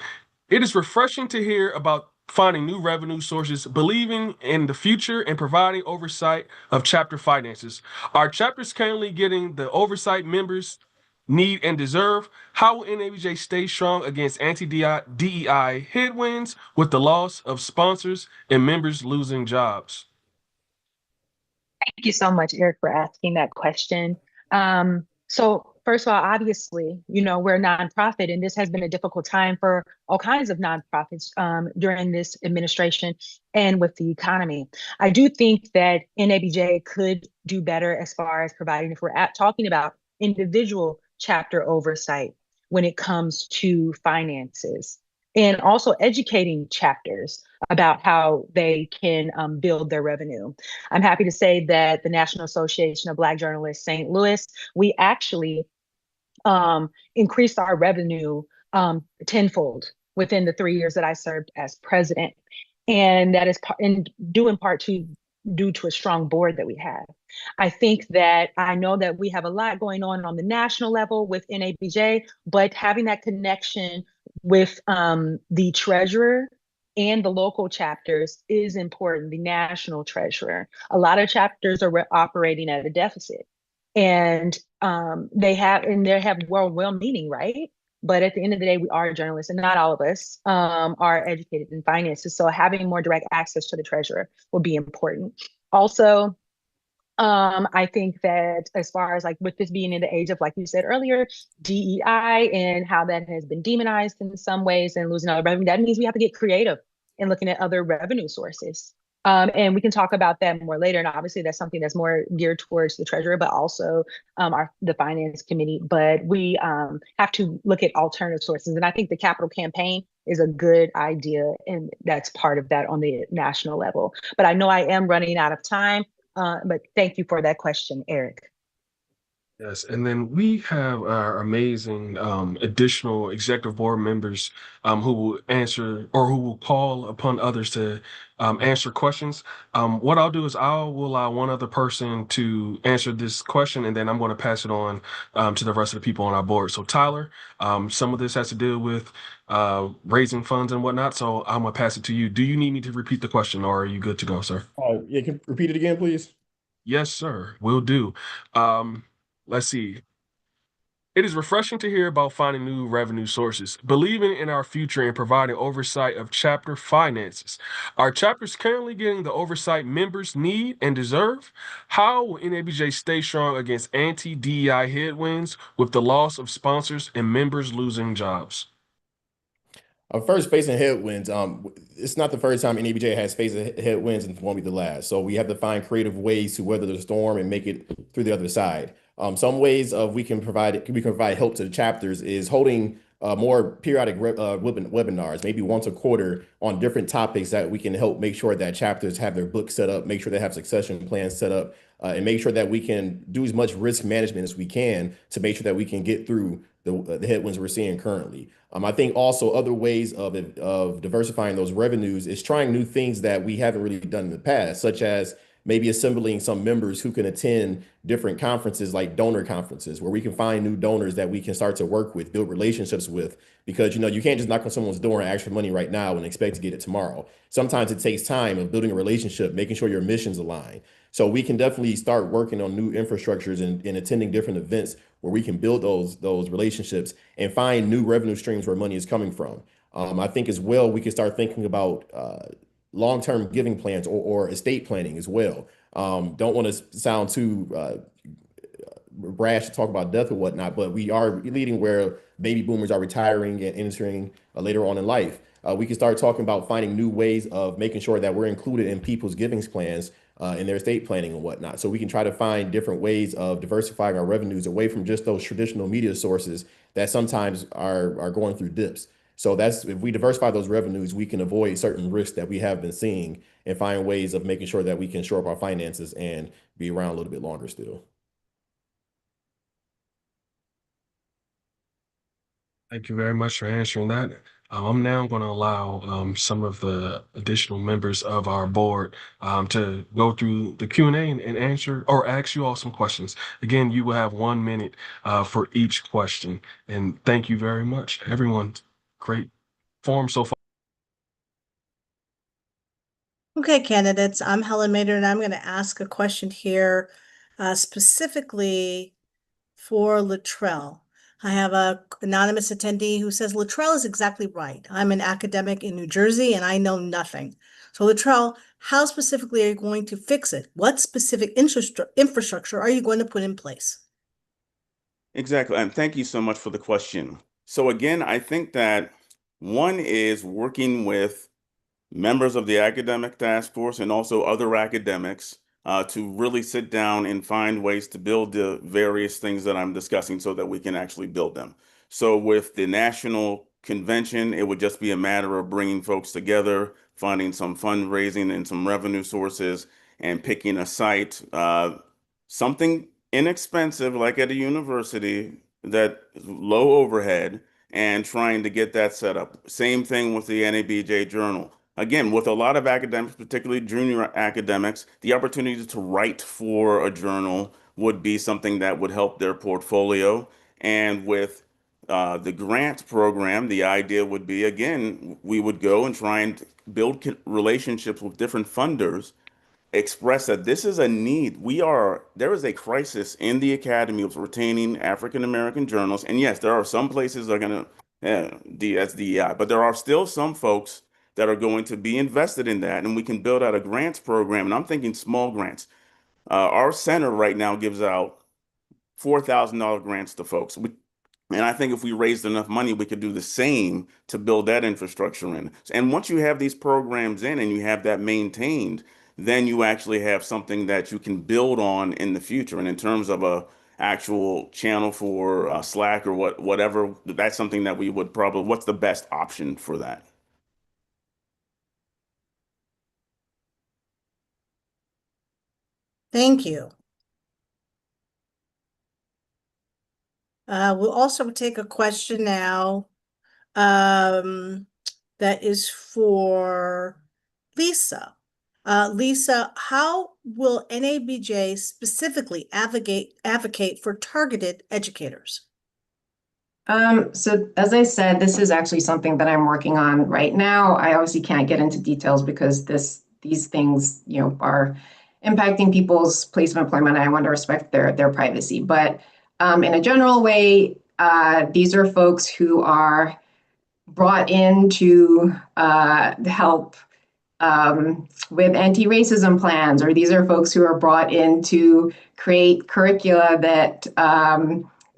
It is refreshing to hear about finding new revenue sources, believing in the future, and providing oversight of chapter finances. Are chapters currently getting the oversight members need and deserve? How will NABJ stay strong against anti-DEI headwinds with the loss of sponsors and members losing jobs? Thank you so much, Eric, for asking that question. So first of all, obviously, we're a nonprofit, and this has been a difficult time for all kinds of nonprofits during this administration and with the economy. I do think that NABJ could do better as far as providing, if we're talking about individual chapter oversight when it comes to finances, and also educating chapters about how they can build their revenue. I'm happy to say that the National Association of Black Journalists, St. Louis, we actually increased our revenue tenfold within the 3 years that I served as president. And that is due in part due to a strong board that we have. I think that I know that we have a lot going on the national level with NABJ, but having that connection with the treasurer and the local chapters is important, the national treasurer. A lot of chapters are operating at a deficit, and they have well-meaning, right? But at the end of the day, we are journalists, and not all of us are educated in finances. So having more direct access to the treasurer will be important. Also, I think that as far as like with this being in the age of, like you said earlier, DEI and how that has been demonized in some ways and losing other revenue, that means we have to get creative in looking at other revenue sources. And we can talk about that more later. And obviously that's something that's more geared towards the treasurer, but also the finance committee. But we have to look at alternative sources. And I think the capital campaign is a good idea. And that's part of that on the national level. But I know I am running out of time. But thank you for that question, Eric. Yes, and then we have our amazing additional executive board members who will answer or who will call upon others to answer questions. What I'll do is I will allow one other person to answer this question, and then I'm going to pass it on to the rest of the people on our board. So Tyler, some of this has to deal with raising funds and whatnot, so I'm going to pass it to you. Do you need me to repeat the question, or are you good to go, sir? Yeah, can you repeat it again, please? Yes, sir, will do. Let's see. It is refreshing to hear about finding new revenue sources, believing in our future and providing oversight of chapter finances. Are chapters currently getting the oversight members need and deserve? How will NABJ stay strong against anti-DEI headwinds with the loss of sponsors and members losing jobs? First, facing headwinds. It's not the first time NABJ has faced headwinds, and it won't be the last. So we have to find creative ways to weather the storm and make it through the other side. Some ways we can provide help to the chapters is holding more periodic webinars, maybe once a quarter, on different topics that we can help make sure that chapters have their books set up, make sure they have succession plans set up, and make sure that we can do as much risk management as we can to make sure that we can get through the headwinds we're seeing currently. I think also other ways of diversifying those revenues is trying new things that we haven't really done in the past, such as maybe assembling some members who can attend different conferences like donor conferences, where we can find new donors that we can start to work with, build relationships with, because you can't just knock on someone's door and ask for money right now and expect to get it tomorrow. Sometimes it takes time of building a relationship, making sure your missions align. So we can definitely start working on new infrastructures and attending different events where we can build those relationships and find new revenue streams where money is coming from. I think as well, we can start thinking about long-term giving plans or estate planning as well. Don't want to sound too brash to talk about death or whatnot, but we are leading where baby boomers are retiring and entering later on in life. We can start talking about finding new ways of making sure that we're included in people's givings plans in their estate planning and whatnot. So we can try to find different ways of diversifying our revenues away from just those traditional media sources that sometimes are going through dips. So that's if we diversify those revenues, we can avoid certain risks that we have been seeing and find ways of making sure that we can shore up our finances and be around a little bit longer still. Thank you very much for answering that. I'm now going to allow some of the additional members of our board to go through the Q&A and answer or ask you all some questions. Again, you will have 1 minute for each question. And thank you very much, everyone. Great forum so far. Okay, candidates, I'm Helen Mader, and I'm going to ask a question here specifically for Latrell. I have a anonymous attendee who says, Latrell is exactly right. I'm an academic in New Jersey and I know nothing. So Latrell, how specifically are you going to fix it? What specific infrastructure are you going to put in place? Exactly. And thank you so much for the question. So again, I think that one is working with members of the academic task force and also other academics to really sit down and find ways to build the various things that I'm discussing so that we can actually build them. So with the national convention, it would just be a matter of bringing folks together, finding some fundraising and some revenue sources, and picking a site, something inexpensive like at a university that low overhead, and trying to get that set up. Same thing with the NABJ Journal. Again, with a lot of academics, particularly junior academics, the opportunity to write for a journal would be something that would help their portfolio. And with the grant program, the idea would be, again, we would go and try and build relationships with different funders, express that this is a need. There is a crisis in the academy of retaining African American journals. And yes, there are some places that are going to, that's DEI, but there are still some folks that are going to be invested in that. And we can build out a grants program. And I'm thinking small grants. Our center right now gives out $4,000 grants to folks. And I think if we raised enough money, we could do the same to build that infrastructure in. And once you have these programs in and you have that maintained, then you actually have something that you can build on in the future. And in terms of a actual channel for Slack or whatever, that's something that we would probably, what's the best option for that? Thank you. We'll also take a question now that is for Lisa. Lisa, how will NABJ specifically advocate for targeted educators? So as I said, this is actually something that I'm working on right now. I obviously can't get into details because these things, are impacting people's place of employment. I want to respect their privacy. But in a general way, these are folks who are brought in to help with anti-racism plans, or these are folks who are brought in to create curricula that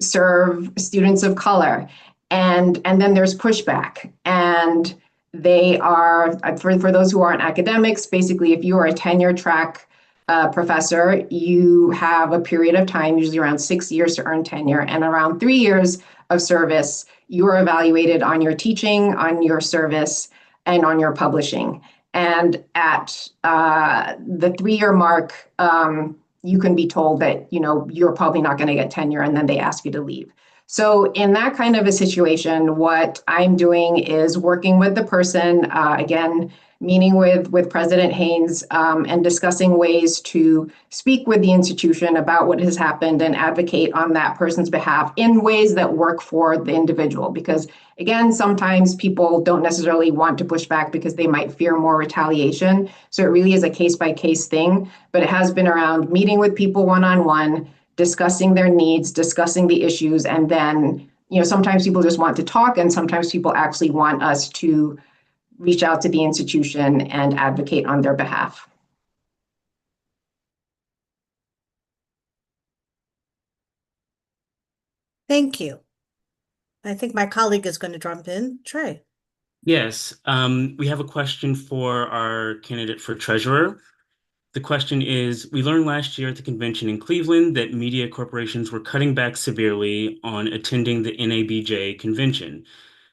serve students of color. And then there's pushback. And they are, for those who aren't academics, basically, if you are a tenure track professor, you have a period of time, usually around 6 years to earn tenure, and around 3 years of service, you are evaluated on your teaching, on your service, and on your publishing. And at the 3-year mark, you can be told that, you're probably not going to get tenure, and then they ask you to leave. So in that kind of a situation, what I'm doing is working with the person, again, meeting with President Haynes and discussing ways to speak with the institution about what has happened and advocate on that person's behalf in ways that work for the individual. Because again, sometimes people don't necessarily want to push back because they might fear more retaliation. So it really is a case-by-case thing, but it has been around meeting with people one-on-one, discussing their needs, discussing the issues, and then, sometimes people just want to talk, and sometimes people actually want us to reach out to the institution and advocate on their behalf. Thank you. I think my colleague is going to jump in. Trey. Yes, we have a question for our candidate for treasurer. The question is, we learned last year at the convention in Cleveland that media corporations were cutting back severely on attending the NABJ convention.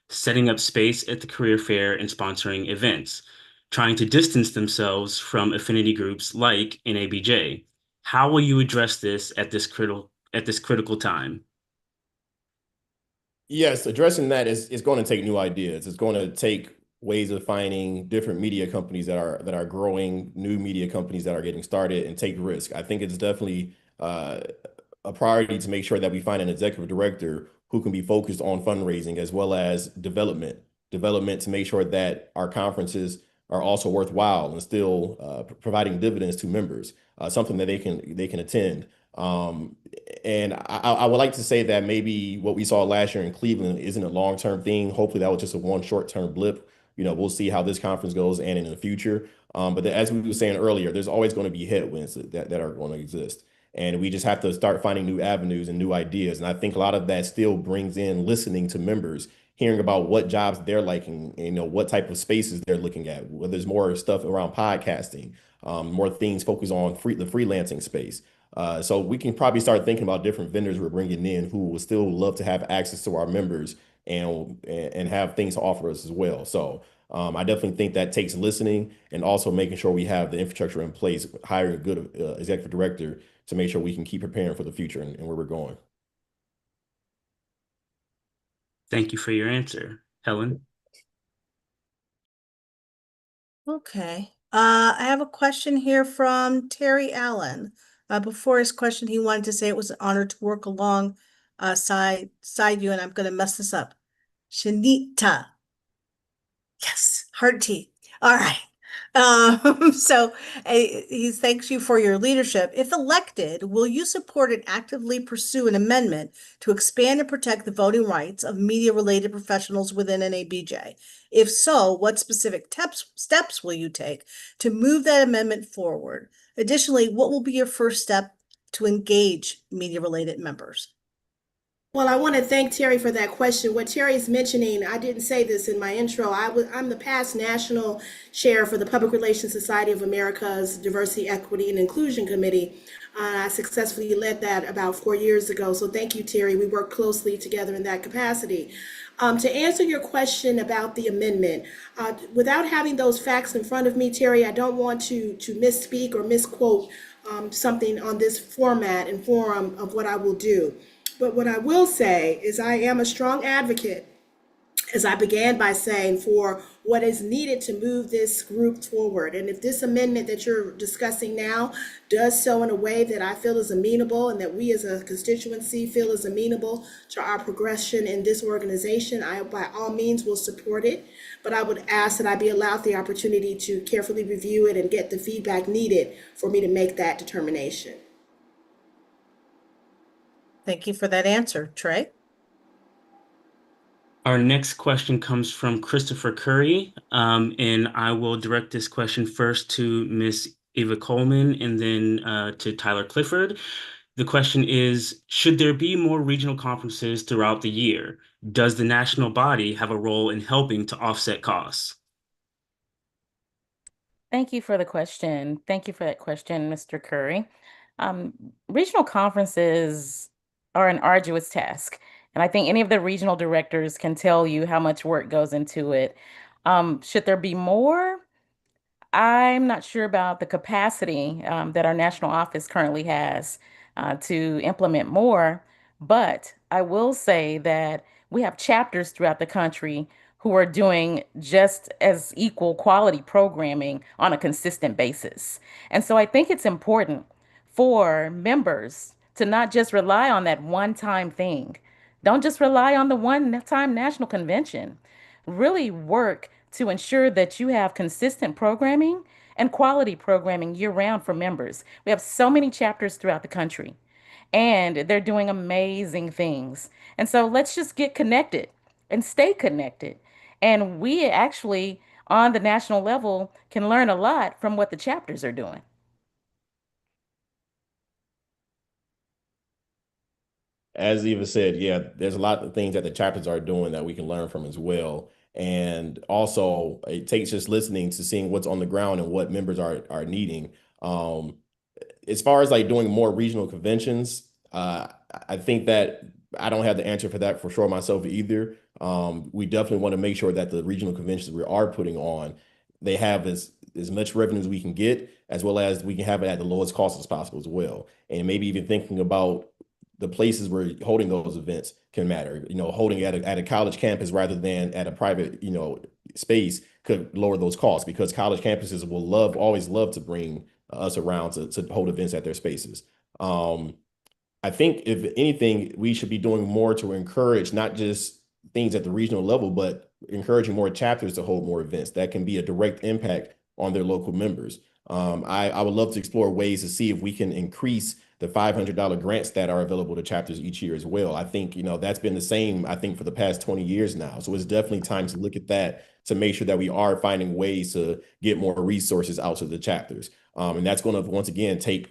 setting up space at the career fair, and sponsoring events, trying to distance themselves from affinity groups like NABJ. How will you address this at this critical time? Yes, addressing that is going to take new ideas. It's going to take ways of finding different media companies that are growing, new media companies that are getting started and take risk. I think it's definitely a priority to make sure that we find an executive director who can be focused on fundraising as well as development to make sure that our conferences are also worthwhile and still providing dividends to members, something that they can attend. And I would like to say that maybe what we saw last year in Cleveland isn't a long-term thing. Hopefully that was just a one short-term blip. We'll see how this conference goes and in the future. But as we were saying earlier, there's always going to be headwinds that are going to exist. And we just have to start finding new avenues and new ideas. And I think a lot of that still brings in listening to members, hearing about what jobs they're liking, what type of spaces they're looking at, whether there's more stuff around podcasting, more things focused on the freelancing space. So we can probably start thinking about different vendors we're bringing in who will still love to have access to our members and have things to offer us as well. So I definitely think that takes listening and also making sure we have the infrastructure in place, hiring a good executive director to make sure we can keep preparing for the future and where we're going. Thank you for your answer, Helen. Okay. I have a question here from Terry Allen. Before his question, he wanted to say it was an honor to work along side you, and I'm going to mess this up. Shanita. Yes, heart T. All right. So he thanks you for your leadership. If elected, will you support and actively pursue an amendment to expand and protect the voting rights of media-related professionals within NABJ? If so, what specific steps will you take to move that amendment forward? Additionally, what will be your first step to engage media-related members? Well, I want to thank Terry for that question. What Terry is mentioning, I didn't say this in my intro. I'm the past national chair for the Public Relations Society of America's Diversity, Equity, and Inclusion Committee. I successfully led that about 4 years ago. So thank you, Terry. We work closely together in that capacity. To answer your question about the amendment, without having those facts in front of me, Terry, I don't want to misspeak or misquote something on this format and forum of what I will do. But what I will say is I am a strong advocate, as I began by saying, for what is needed to move this group forward. And if this amendment that you're discussing now does so in a way that I feel is amenable and that we as a constituency feel is amenable to our progression in this organization, I by all means will support it. But I would ask that I be allowed the opportunity to carefully review it and get the feedback needed for me to make that determination. Thank you for that answer, Trey. Our next question comes from Christopher Curry, and I will direct this question first to Ms. Eva Coleman and then to Tyler Clifford. The question is, should there be more regional conferences throughout the year? Does the national body have a role in helping to offset costs? Thank you for the question. Thank you for that question, Mr. Curry. Regional conferences are an arduous task, and I think any of the regional directors can tell you how much work goes into it. Should there be more? I'm not sure about the capacity that our national office currently has to implement more, but I will say that we have chapters throughout the country who are doing just as equal quality programming on a consistent basis. And so I think it's important for members to not just rely on that one-time thing. Don't just rely on the one-time national convention. Really work to ensure that you have consistent programming and quality programming year-round for members. We have so many chapters throughout the country, and they're doing amazing things. And so let's just get connected and stay connected. And we actually, on the national level, can learn a lot from what the chapters are doing. As Eva said, yeah, there's a lot of things that the chapters are doing that we can learn from as well. And also, it takes just listening to seeing what's on the ground and what members are needing. As far as like doing more regional conventions, I think that I don't have the answer for that for sure myself either. We definitely want to make sure that the regional conventions we are putting on, they have as much revenue as we can get, as well as we can have it at the lowest cost as possible as well. And maybe even thinking about the places where holding those events can matter. Holding at a college campus rather than at a private, space could lower those costs, because college campuses will always love to bring us around to hold events at their spaces. I think if anything, we should be doing more to encourage not just things at the regional level, but encouraging more chapters to hold more events that can be a direct impact on their local members. I would love to explore ways to see if we can increase the $500 grants that are available to chapters each year as well. I think, that's been the same, I think, for the past 20 years now. So it's definitely time to look at that to make sure that we are finding ways to get more resources out to the chapters. And that's going to, once again, take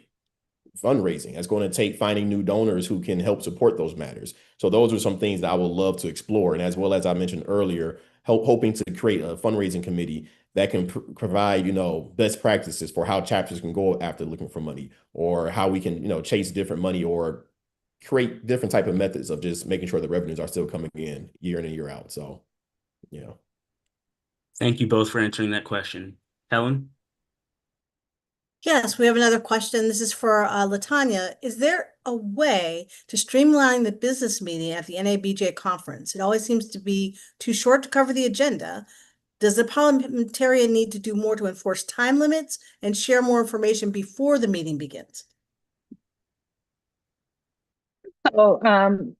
fundraising. That's going to take finding new donors who can help support those matters. So those are some things that I would love to explore. And as well as I mentioned earlier, hoping to create a fundraising committee that can provide, best practices for how chapters can go after looking for money, or how we can, chase different money, or create different type of methods of just making sure the revenues are still coming in and year out. So, Thank you both for answering that question. Helen? Yes, we have another question. This is for Latanya. Is there a way to streamline the business meeting at the NABJ conference? It always seems to be too short to cover the agenda. Does the parliamentarian need to do more to enforce time limits and share more information before the meeting begins? Oh,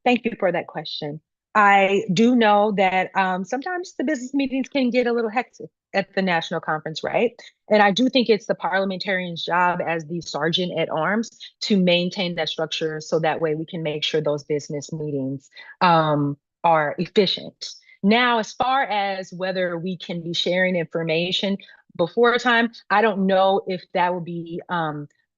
thank you for that question. I do know that sometimes the business meetings can get a little hectic at the national conference, right? And I do think it's the parliamentarian's job as the sergeant at arms to maintain that structure, so that way we can make sure those business meetings are efficient. Now, as far as whether we can be sharing information before time, I don't know if that would be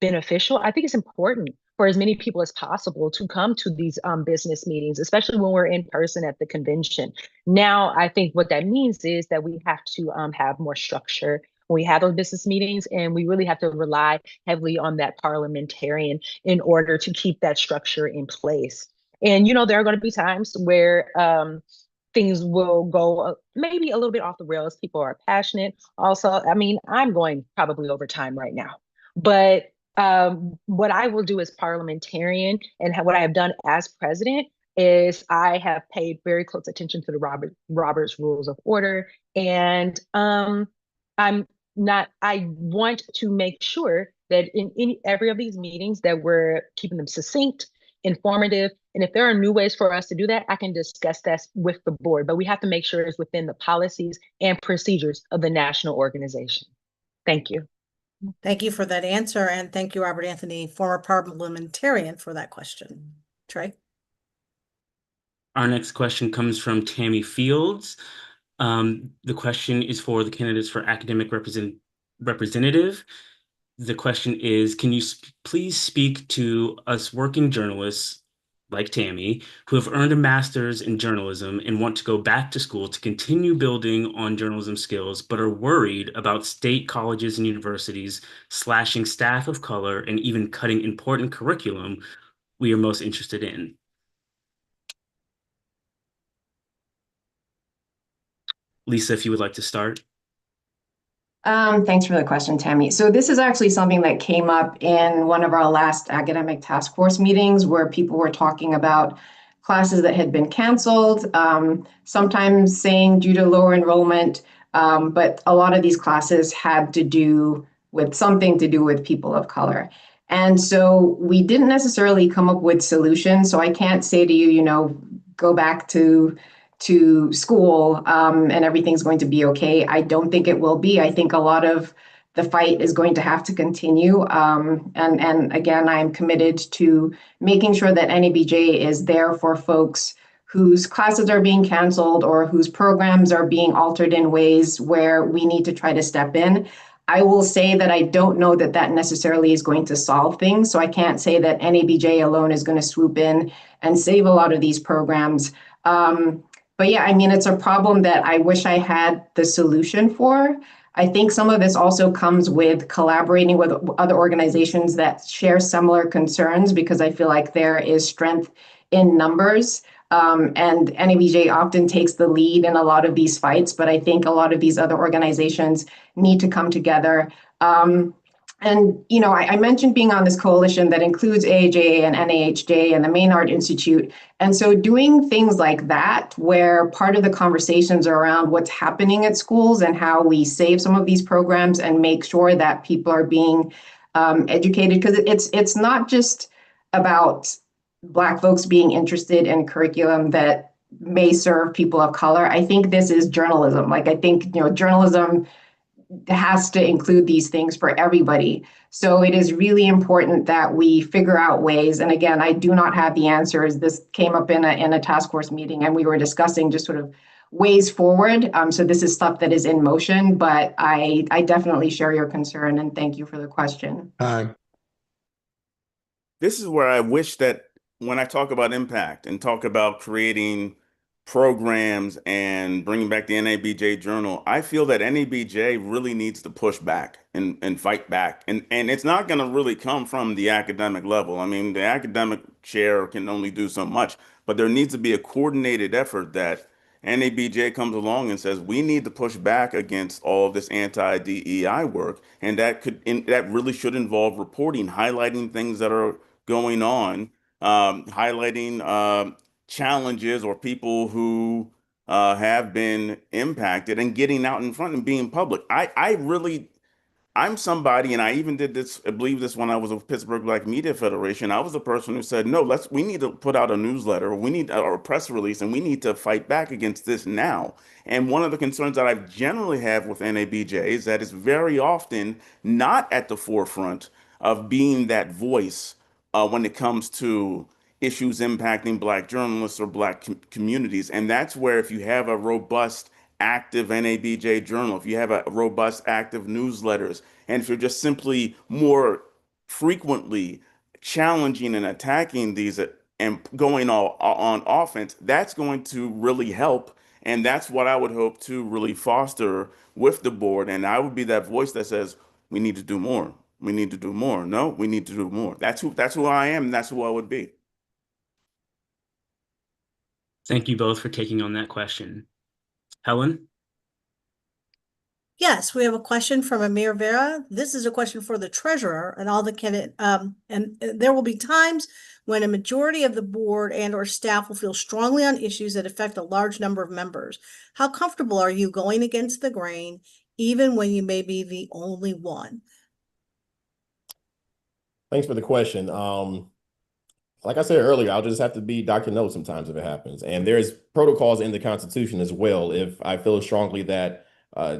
beneficial. I think it's important for as many people as possible to come to these business meetings, especially when we're in person at the convention. Now, I think what that means is that we have to have more structure when we have those business meetings, and we really have to rely heavily on that parliamentarian in order to keep that structure in place. And, there are going to be times where things will go maybe a little bit off the rails. People are passionate. Also, I mean, I'm going probably over time right now, but what I will do as parliamentarian, and what I have done as president, is I have paid very close attention to the Robert's Rules of Order. And I want to make sure that in every of these meetings that we're keeping them succinct, informative. And if there are new ways for us to do that, I can discuss that with the board. But we have to make sure it's within the policies and procedures of the national organization. Thank you. Thank you for that answer. And thank you, Robert Anthony, former parliamentarian, for that question. Trey? Our next question comes from Tammy Fields. The question is for the candidates for academic representative. The question is, can you please speak to us working journalists like Tammy, who have earned a master's in journalism and want to go back to school to continue building on journalism skills, but are worried about state colleges and universities slashing staff of color and even cutting important curriculum we are most interested in? Lisa, if you would like to start. Thanks for the question, Tammy. So this is actually something that came up in one of our last academic task force meetings, where people were talking about classes that had been canceled, sometimes saying due to lower enrollment, but a lot of these classes had to do with something to do with people of color. And so we didn't necessarily come up with solutions. So I can't say to you, go back to school and everything's going to be okay. I don't think it will be. I think a lot of the fight is going to have to continue. And again, I'm committed to making sure that NABJ is there for folks whose classes are being canceled or whose programs are being altered in ways where we need to try to step in. I will say that I don't know that that necessarily is going to solve things. So I can't say that NABJ alone is going to swoop in and save a lot of these programs. But yeah, I mean, it's a problem that I wish I had the solution for. I think some of this also comes with collaborating with other organizations that share similar concerns, because I feel like there is strength in numbers. And NABJ often takes the lead in a lot of these fights, but I think a lot of these other organizations need to come together. And, you know, I mentioned being on this coalition that includes AAJ and NAHJ and the Maynard Institute. And so doing things like that, where part of the conversations are around what's happening at schools and how we save some of these programs and make sure that people are being educated, because it's not just about Black folks being interested in curriculum that may serve people of color. I think this is journalism. Like, I think, you know, journalism has to include these things for everybody. So it is really important that we figure out ways. And again, I do not have the answers. This came up in a task force meeting, and we were discussing just sort of ways forward. So this is stuff that is in motion, but I definitely share your concern, and thank you for the question. This is where I wish that when I talk about impact and talk about creating programs and bringing back the NABJ Journal, I feel that NABJ really needs to push back and fight back. And it's not going to really come from the academic level. I mean, the academic chair can only do so much, but there needs to be a coordinated effort that NABJ comes along and says, we need to push back against all of this anti-DEI work. And that really should involve reporting, highlighting things that are going on, highlighting challenges or people who have been impacted and getting out in front and being public. I'm somebody, and I even did this, I believe this when I was with Pittsburgh Black Media Federation. I was the person who said, no, we need to put out a newsletter, we need or a press release, and we need to fight back against this now. And one of the concerns that I generally have with NABJ is that it's very often not at the forefront of being that voice when it comes to issues impacting Black journalists or Black communities. And that's where if you have a robust active NABJ journal, if you have a robust active newsletters, and if you're just simply more frequently challenging and attacking these and going all on offense, that's going to really help. And that's what I would hope to really foster with the board. And I would be that voice that says, we need to do more. We need to do more. No, we need to do more. That's who I am, and that's who I would be. Thank you both for taking on that question. Helen? Yes, we have a question from Amir Vera. This is a question for the treasurer and all the candidate. And there will be times when a majority of the board and or staff will feel strongly on issues that affect a large number of members. How comfortable are you going against the grain, even when you may be the only one? Thanks for the question. Like I said earlier, I'll just have to be Dr. No sometimes if it happens. And there's protocols in the Constitution as well. If I feel strongly that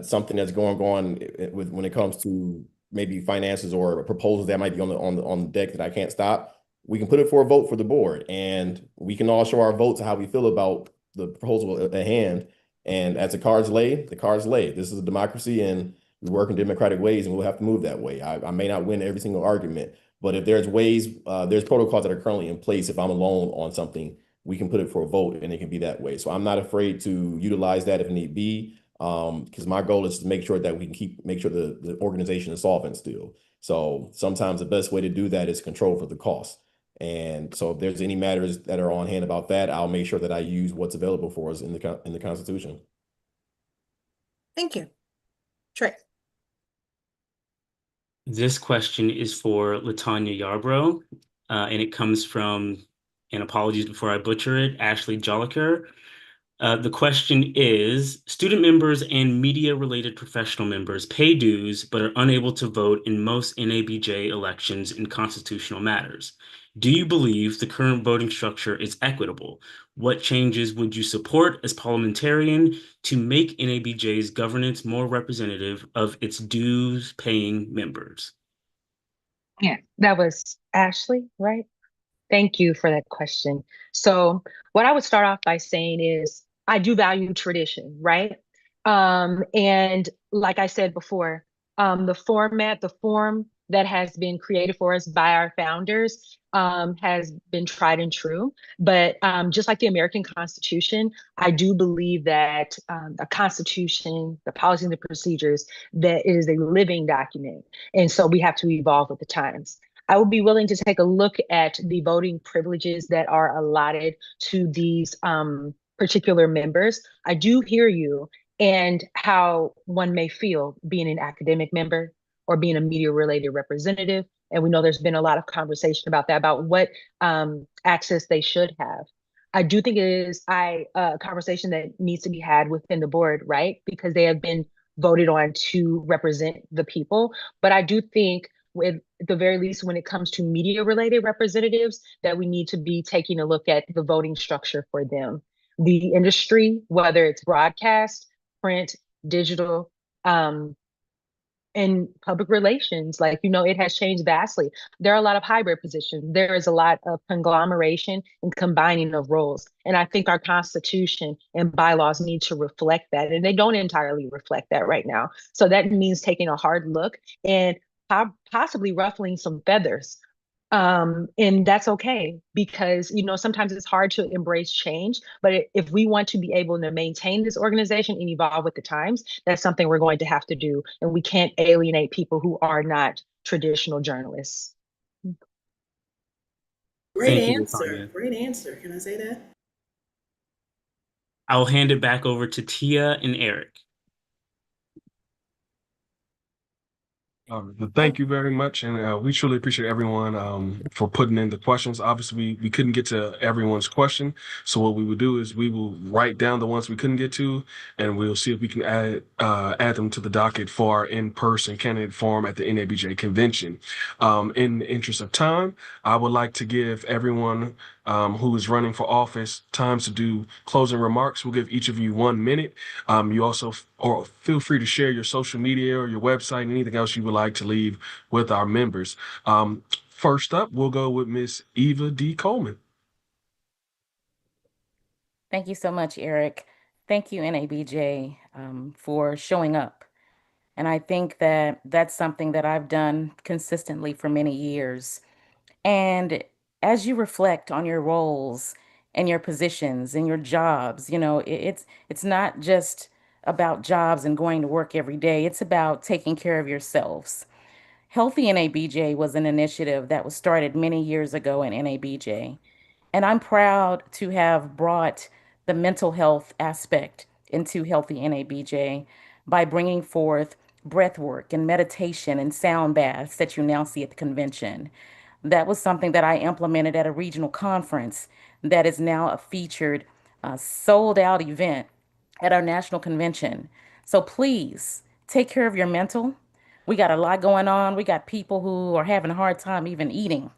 something that's going on with when it comes to maybe finances or proposals that might be on the deck that I can't stop, we can put it for a vote for the board, and we can all show our votes how we feel about the proposal at hand. And as the cards lay, the cards lay. This is a democracy, and we work in democratic ways, and we'll have to move that way. I may not win every single argument, but if there's ways, there's protocols that are currently in place. If I'm alone on something, we can put it for a vote, and it can be that way. So I'm not afraid to utilize that if need be. Because my goal is to make sure that we can make sure the organization is solvent still. So sometimes the best way to do that is control for the cost. And so if there's any matters that are on hand about that, I'll make sure that I use what's available for us in the Constitution. Thank you. Trey. This question is for Latanya Yarbrough, and it comes from, and apologies before I butcher it, Ashley Jolliker. The question is, student members and media-related professional members pay dues but are unable to vote in most NABJ elections in constitutional matters. Do you believe the current voting structure is equitable? What changes would you support as parliamentarian to make NABJ's governance more representative of its dues-paying members? Yeah, that was Ashley, right? Thank you for that question. So what I would start off by saying is I do value tradition, right? And like I said before, the form that has been created for us by our founders has been tried and true. But just like the American Constitution, I do believe that the Constitution, the policies and the procedures, that it is a living document. And so we have to evolve with the times. I would be willing to take a look at the voting privileges that are allotted to these particular members. I do hear you and how one may feel being an academic member or being a media related representative. And we know there's been a lot of conversation about that, about what access they should have. I do think it is a conversation that needs to be had within the board, right? Because they have been voted on to represent the people. But I do think, with the very least, when it comes to media related representatives, that we need to be taking a look at the voting structure for them. The industry, whether it's broadcast, print, digital, and public relations, like, it has changed vastly. There are a lot of hybrid positions. There is a lot of conglomeration and combining of roles. And I think our Constitution and bylaws need to reflect that. And they don't entirely reflect that right now. So that means taking a hard look and possibly ruffling some feathers. And that's okay, because sometimes it's hard to embrace change, but if we want to be able to maintain this organization and evolve with the times, that's something we're going to have to do, and we can't alienate people who are not traditional journalists. Great Thank you, answer. Latanya. Great answer. Can I say that? I'll hand it back over to Tia and Eric. Thank you very much, and we truly appreciate everyone for putting in the questions. Obviously, we couldn't get to everyone's question, so what we will do is we will write down the ones we couldn't get to, and we'll see if we can add them to the docket for our in-person candidate forum at the NABJ convention. In the interest of time, I would like to give everyone who is running for office time to do closing remarks. We'll give each of you 1 minute. You also or feel free to share your social media or your website and anything else you would like to leave with our members. First up, we'll go with Miss Eva D. Coleman. Thank you so much, Eric. Thank you, NABJ, for showing up. And I think that that's something that I've done consistently for many years. And as you reflect on your roles and your positions and your jobs, it's not just about jobs and going to work every day. It's about taking care of yourselves. Healthy NABJ was an initiative that was started many years ago in NABJ. And I'm proud to have brought the mental health aspect into Healthy NABJ by bringing forth breath work and meditation and sound baths that you now see at the convention. That was something that I implemented at a regional conference that is now a featured, sold out event at our national convention. So please take care of your mental. We got a lot going on. We got people who are having a hard time even eating.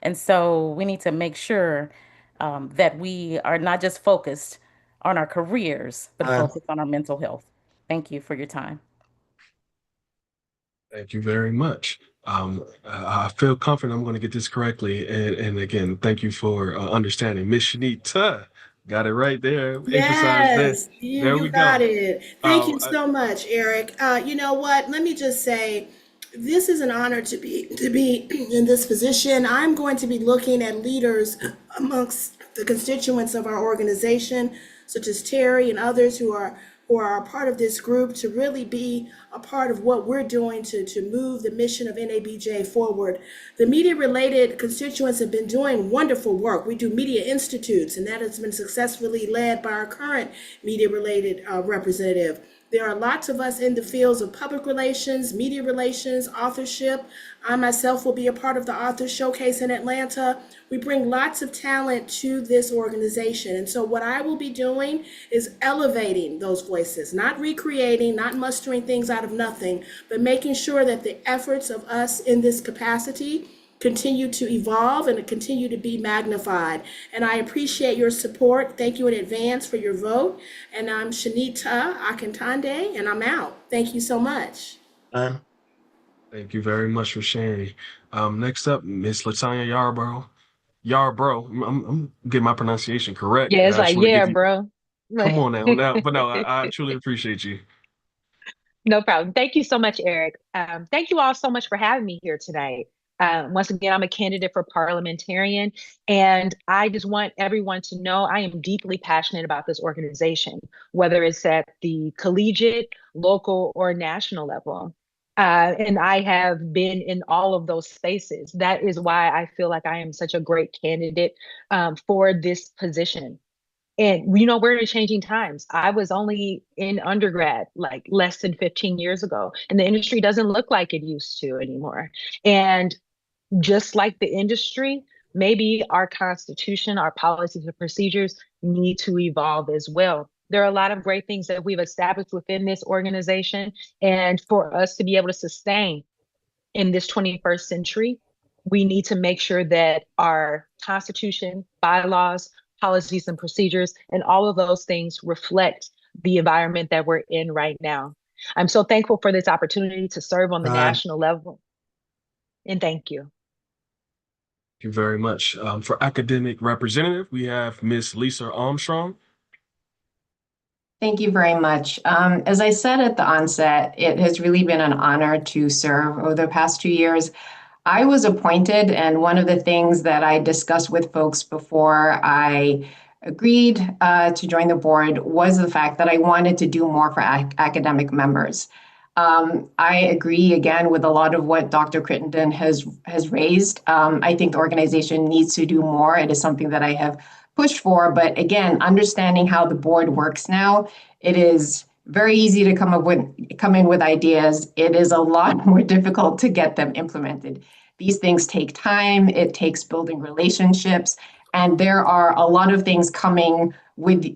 And so we need to make sure that we are not just focused on our careers, but focused on our mental health. Thank you for your time. Thank you very much. I feel confident I'm going to get this correctly. And again, thank you for understanding. Miss Shanita, got it right there. Emphasize that. Yes, There you we got go. it. Thank you I- so much, Eric. You know what? Let me just say, this is an honor to be in this position. I'm going to be looking at leaders amongst the constituents of our organization, such as Terry and others who are a part of this group, to really be a part of what we're doing to move the mission of NABJ forward. The media related constituents have been doing wonderful work. We do media institutes, and that has been successfully led by our current media related representative. There are lots of us in the fields of public relations, media relations, authorship. I myself will be a part of the Author Showcase in Atlanta. We bring lots of talent to this organization. And so what I will be doing is elevating those voices, not recreating, not mustering things out of nothing, but making sure that the efforts of us in this capacity continue to evolve and continue to be magnified. And I appreciate your support. Thank you in advance for your vote. And I'm Shanita Akintande, and I'm out. Thank you so much. Thank you very much for sharing. Next up, Miss Latanya Yarbrough. Yarbrough, I'm getting my pronunciation correct. Yeah, it's I just like, want to yeah, give you, bro. come on now. But no, I truly appreciate you. No problem. Thank you so much, Eric. Thank you all so much for having me here tonight. Once again, I'm a candidate for parliamentarian, and I just want everyone to know I am deeply passionate about this organization, whether it's at the collegiate, local, or national level. And I have been in all of those spaces. That is why I feel like I am such a great candidate for this position. And we're in changing times. I was only in undergrad like less than 15 years ago, and the industry doesn't look like it used to anymore. And just like the industry, maybe our constitution, our policies and procedures need to evolve as well. There are a lot of great things that we've established within this organization. And for us to be able to sustain in this 21st century, we need to make sure that our constitution, bylaws, policies, and procedures, and all of those things reflect the environment that we're in right now. I'm so thankful for this opportunity to serve on the national level. And thank you. Thank you very much. For academic representative, we have Miss Lisa Armstrong. Thank you very much. As I said at the onset, it has really been an honor to serve over the past 2 years. I was appointed, and one of the things that I discussed with folks before I agreed to join the board was the fact that I wanted to do more for academic members. I agree again with a lot of what Dr. Crittenden has raised. I think the organization needs to do more. It is something that I have pushed for, but again, understanding how the board works now, it is very easy to come in with ideas. It is a lot more difficult to get them implemented. These things take time. It takes building relationships, and there are a lot of things coming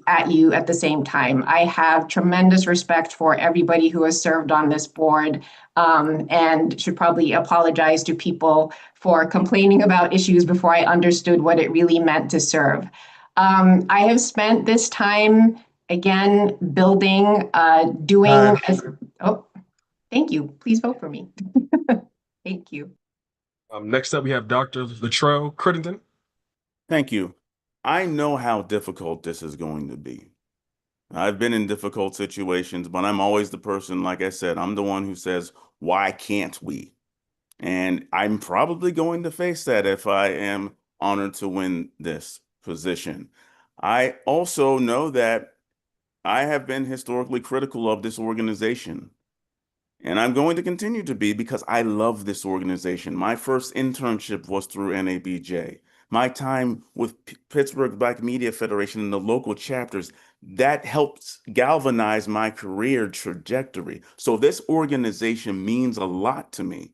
at you at the same time. I have tremendous respect for everybody who has served on this board, and should probably apologize to people for complaining about issues before I understood what it really meant to serve. I have spent this time again building, oh, thank you. Please vote for me. Thank you. Next up, we have Dr. Latrell Crittenden. Thank you. I know how difficult this is going to be. I've been in difficult situations, but I'm always the person, like I said, I'm the one who says, why can't we? And I'm probably going to face that if I am honored to win this position. I also know that I have been historically critical of this organization. And I'm going to continue to be because I love this organization. My first internship was through NABJ. My time with Pittsburgh Black Media Federation and the local chapters, that helped galvanize my career trajectory. So this organization means a lot to me.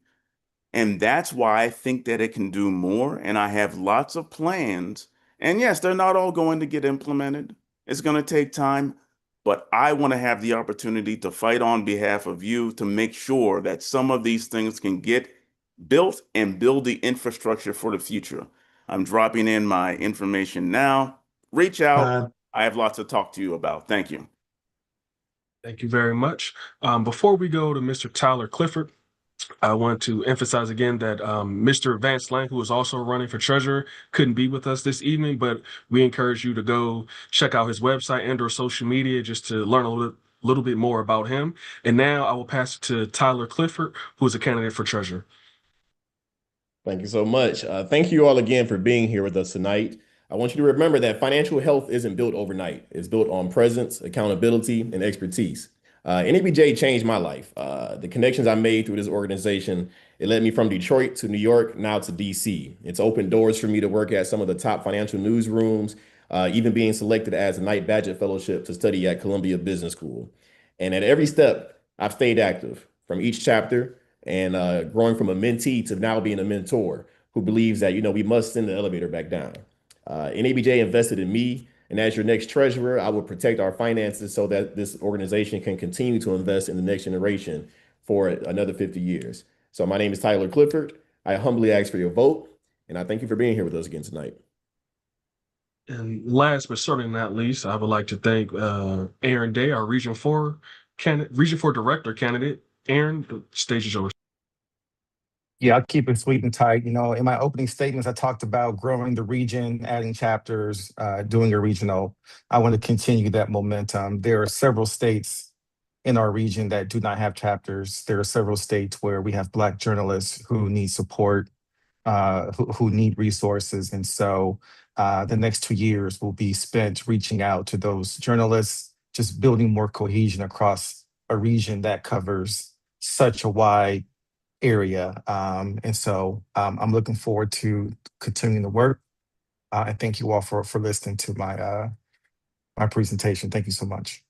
And that's why I think that it can do more. And I have lots of plans. And yes, they're not all going to get implemented. It's going to take time. But I want to have the opportunity to fight on behalf of you to make sure that some of these things can get built and build the infrastructure for the future. I'm dropping in my information now. Reach out. I have lots to talk to you about. Thank you. Thank you very much. Before we go to Mr. Tyler Clifford, I want to emphasize again that Mr. Vance Lang, who is also running for treasurer, couldn't be with us this evening, but we encourage you to go check out his website and/or social media just to learn a little bit more about him. And now I will pass it to Tyler Clifford, who is a candidate for treasurer. Thank you so much. Thank you all again for being here with us tonight. I want you to remember that financial health isn't built overnight. It's built on presence, accountability, and expertise. NABJ changed my life. The connections I made through this organization, it led me from Detroit to New York, now to DC. It's opened doors for me to work at some of the top financial newsrooms, even being selected as a Knight Bagehot Fellowship to study at Columbia Business School. And at every step, I've stayed active from each chapter and growing from a mentee to now being a mentor who believes that, we must send the elevator back down. NABJ invested in me. And as your next treasurer, I will protect our finances so that this organization can continue to invest in the next generation for another 50 years. So my name is Tyler Clifford. I humbly ask for your vote, and I thank you for being here with us again tonight. And last but certainly not least, I would like to thank Aaron Day, our Region 4 Director candidate. Aaron, the stage is yours. Yeah, I'll keep it sweet and tight. In my opening statements, I talked about growing the region, adding chapters, doing a regional. I want to continue that momentum. There are several states in our region that do not have chapters. There are several states where we have Black journalists who need support, who need resources. And so the next 2 years will be spent reaching out to those journalists, just building more cohesion across a region that covers such a wide area. And so I'm looking forward to continuing the work. And thank you all for listening to my presentation. Thank you so much.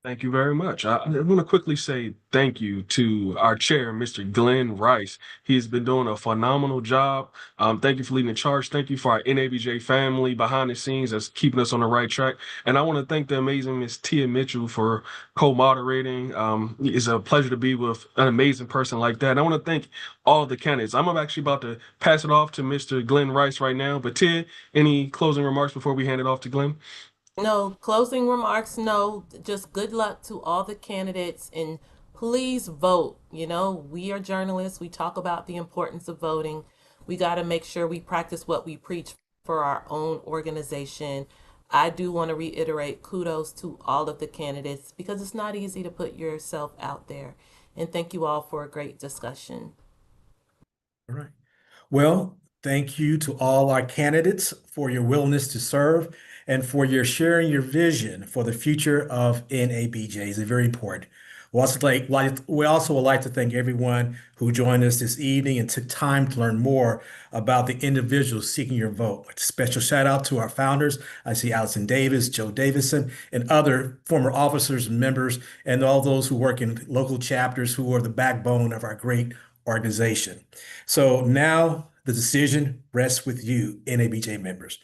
Thank you very much. I want to quickly say thank you to our chair, Mr. Glenn Rice. He's been doing a phenomenal job. Thank you for leading the charge. Thank you for our NABJ family behind the scenes that's keeping us on the right track. And I want to thank the amazing Miss Tia Mitchell for co-moderating. It's a pleasure to be with an amazing person like that. And I want to thank all the candidates. I'm actually about to pass it off to Mr. Glenn Rice right now. But Tia, any closing remarks before we hand it off to Glenn? No, closing remarks, no. Just good luck to all the candidates and please vote. You know, we are journalists. We talk about the importance of voting. We got to make sure we practice what we preach for our own organization. I do want to reiterate kudos to all of the candidates because it's not easy to put yourself out there. And thank you all for a great discussion. All right. Well, thank you to all our candidates for your willingness to serve and for your sharing your vision for the future of NABJ. It's very important. We also would like to thank everyone who joined us this evening and took time to learn more about the individuals seeking your vote. Special shout out to our founders. I see Allison Davis, Joe Davison, and other former officers and members, and all those who work in local chapters who are the backbone of our great organization. So now the decision rests with you, NABJ members.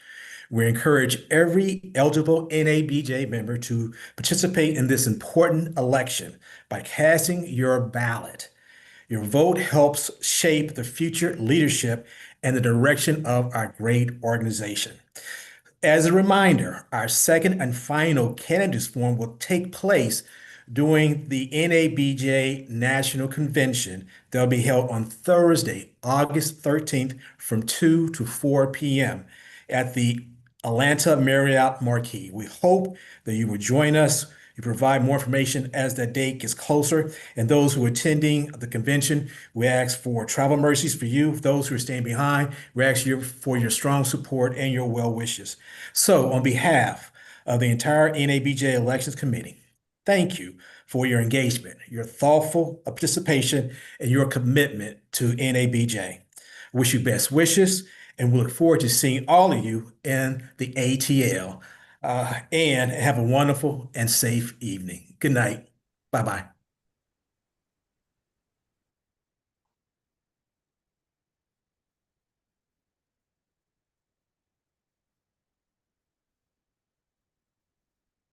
We encourage every eligible NABJ member to participate in this important election by casting your ballot. Your vote helps shape the future leadership and the direction of our great organization. As a reminder, our second and final candidates forum will take place during the NABJ National Convention that will be held on Thursday, August 13th from 2 to 4 p.m. at the Atlanta Marriott Marquis. We hope that you will join us. We provide more information as that date gets closer. And those who are attending the convention, we ask for travel mercies for you. Those who are staying behind, we ask you for your strong support and your well wishes. So on behalf of the entire NABJ Elections Committee, thank you for your engagement, your thoughtful participation, and your commitment to NABJ. Wish you best wishes, and we look forward to seeing all of you in the ATL. And have a wonderful and safe evening. Good night. Bye-bye.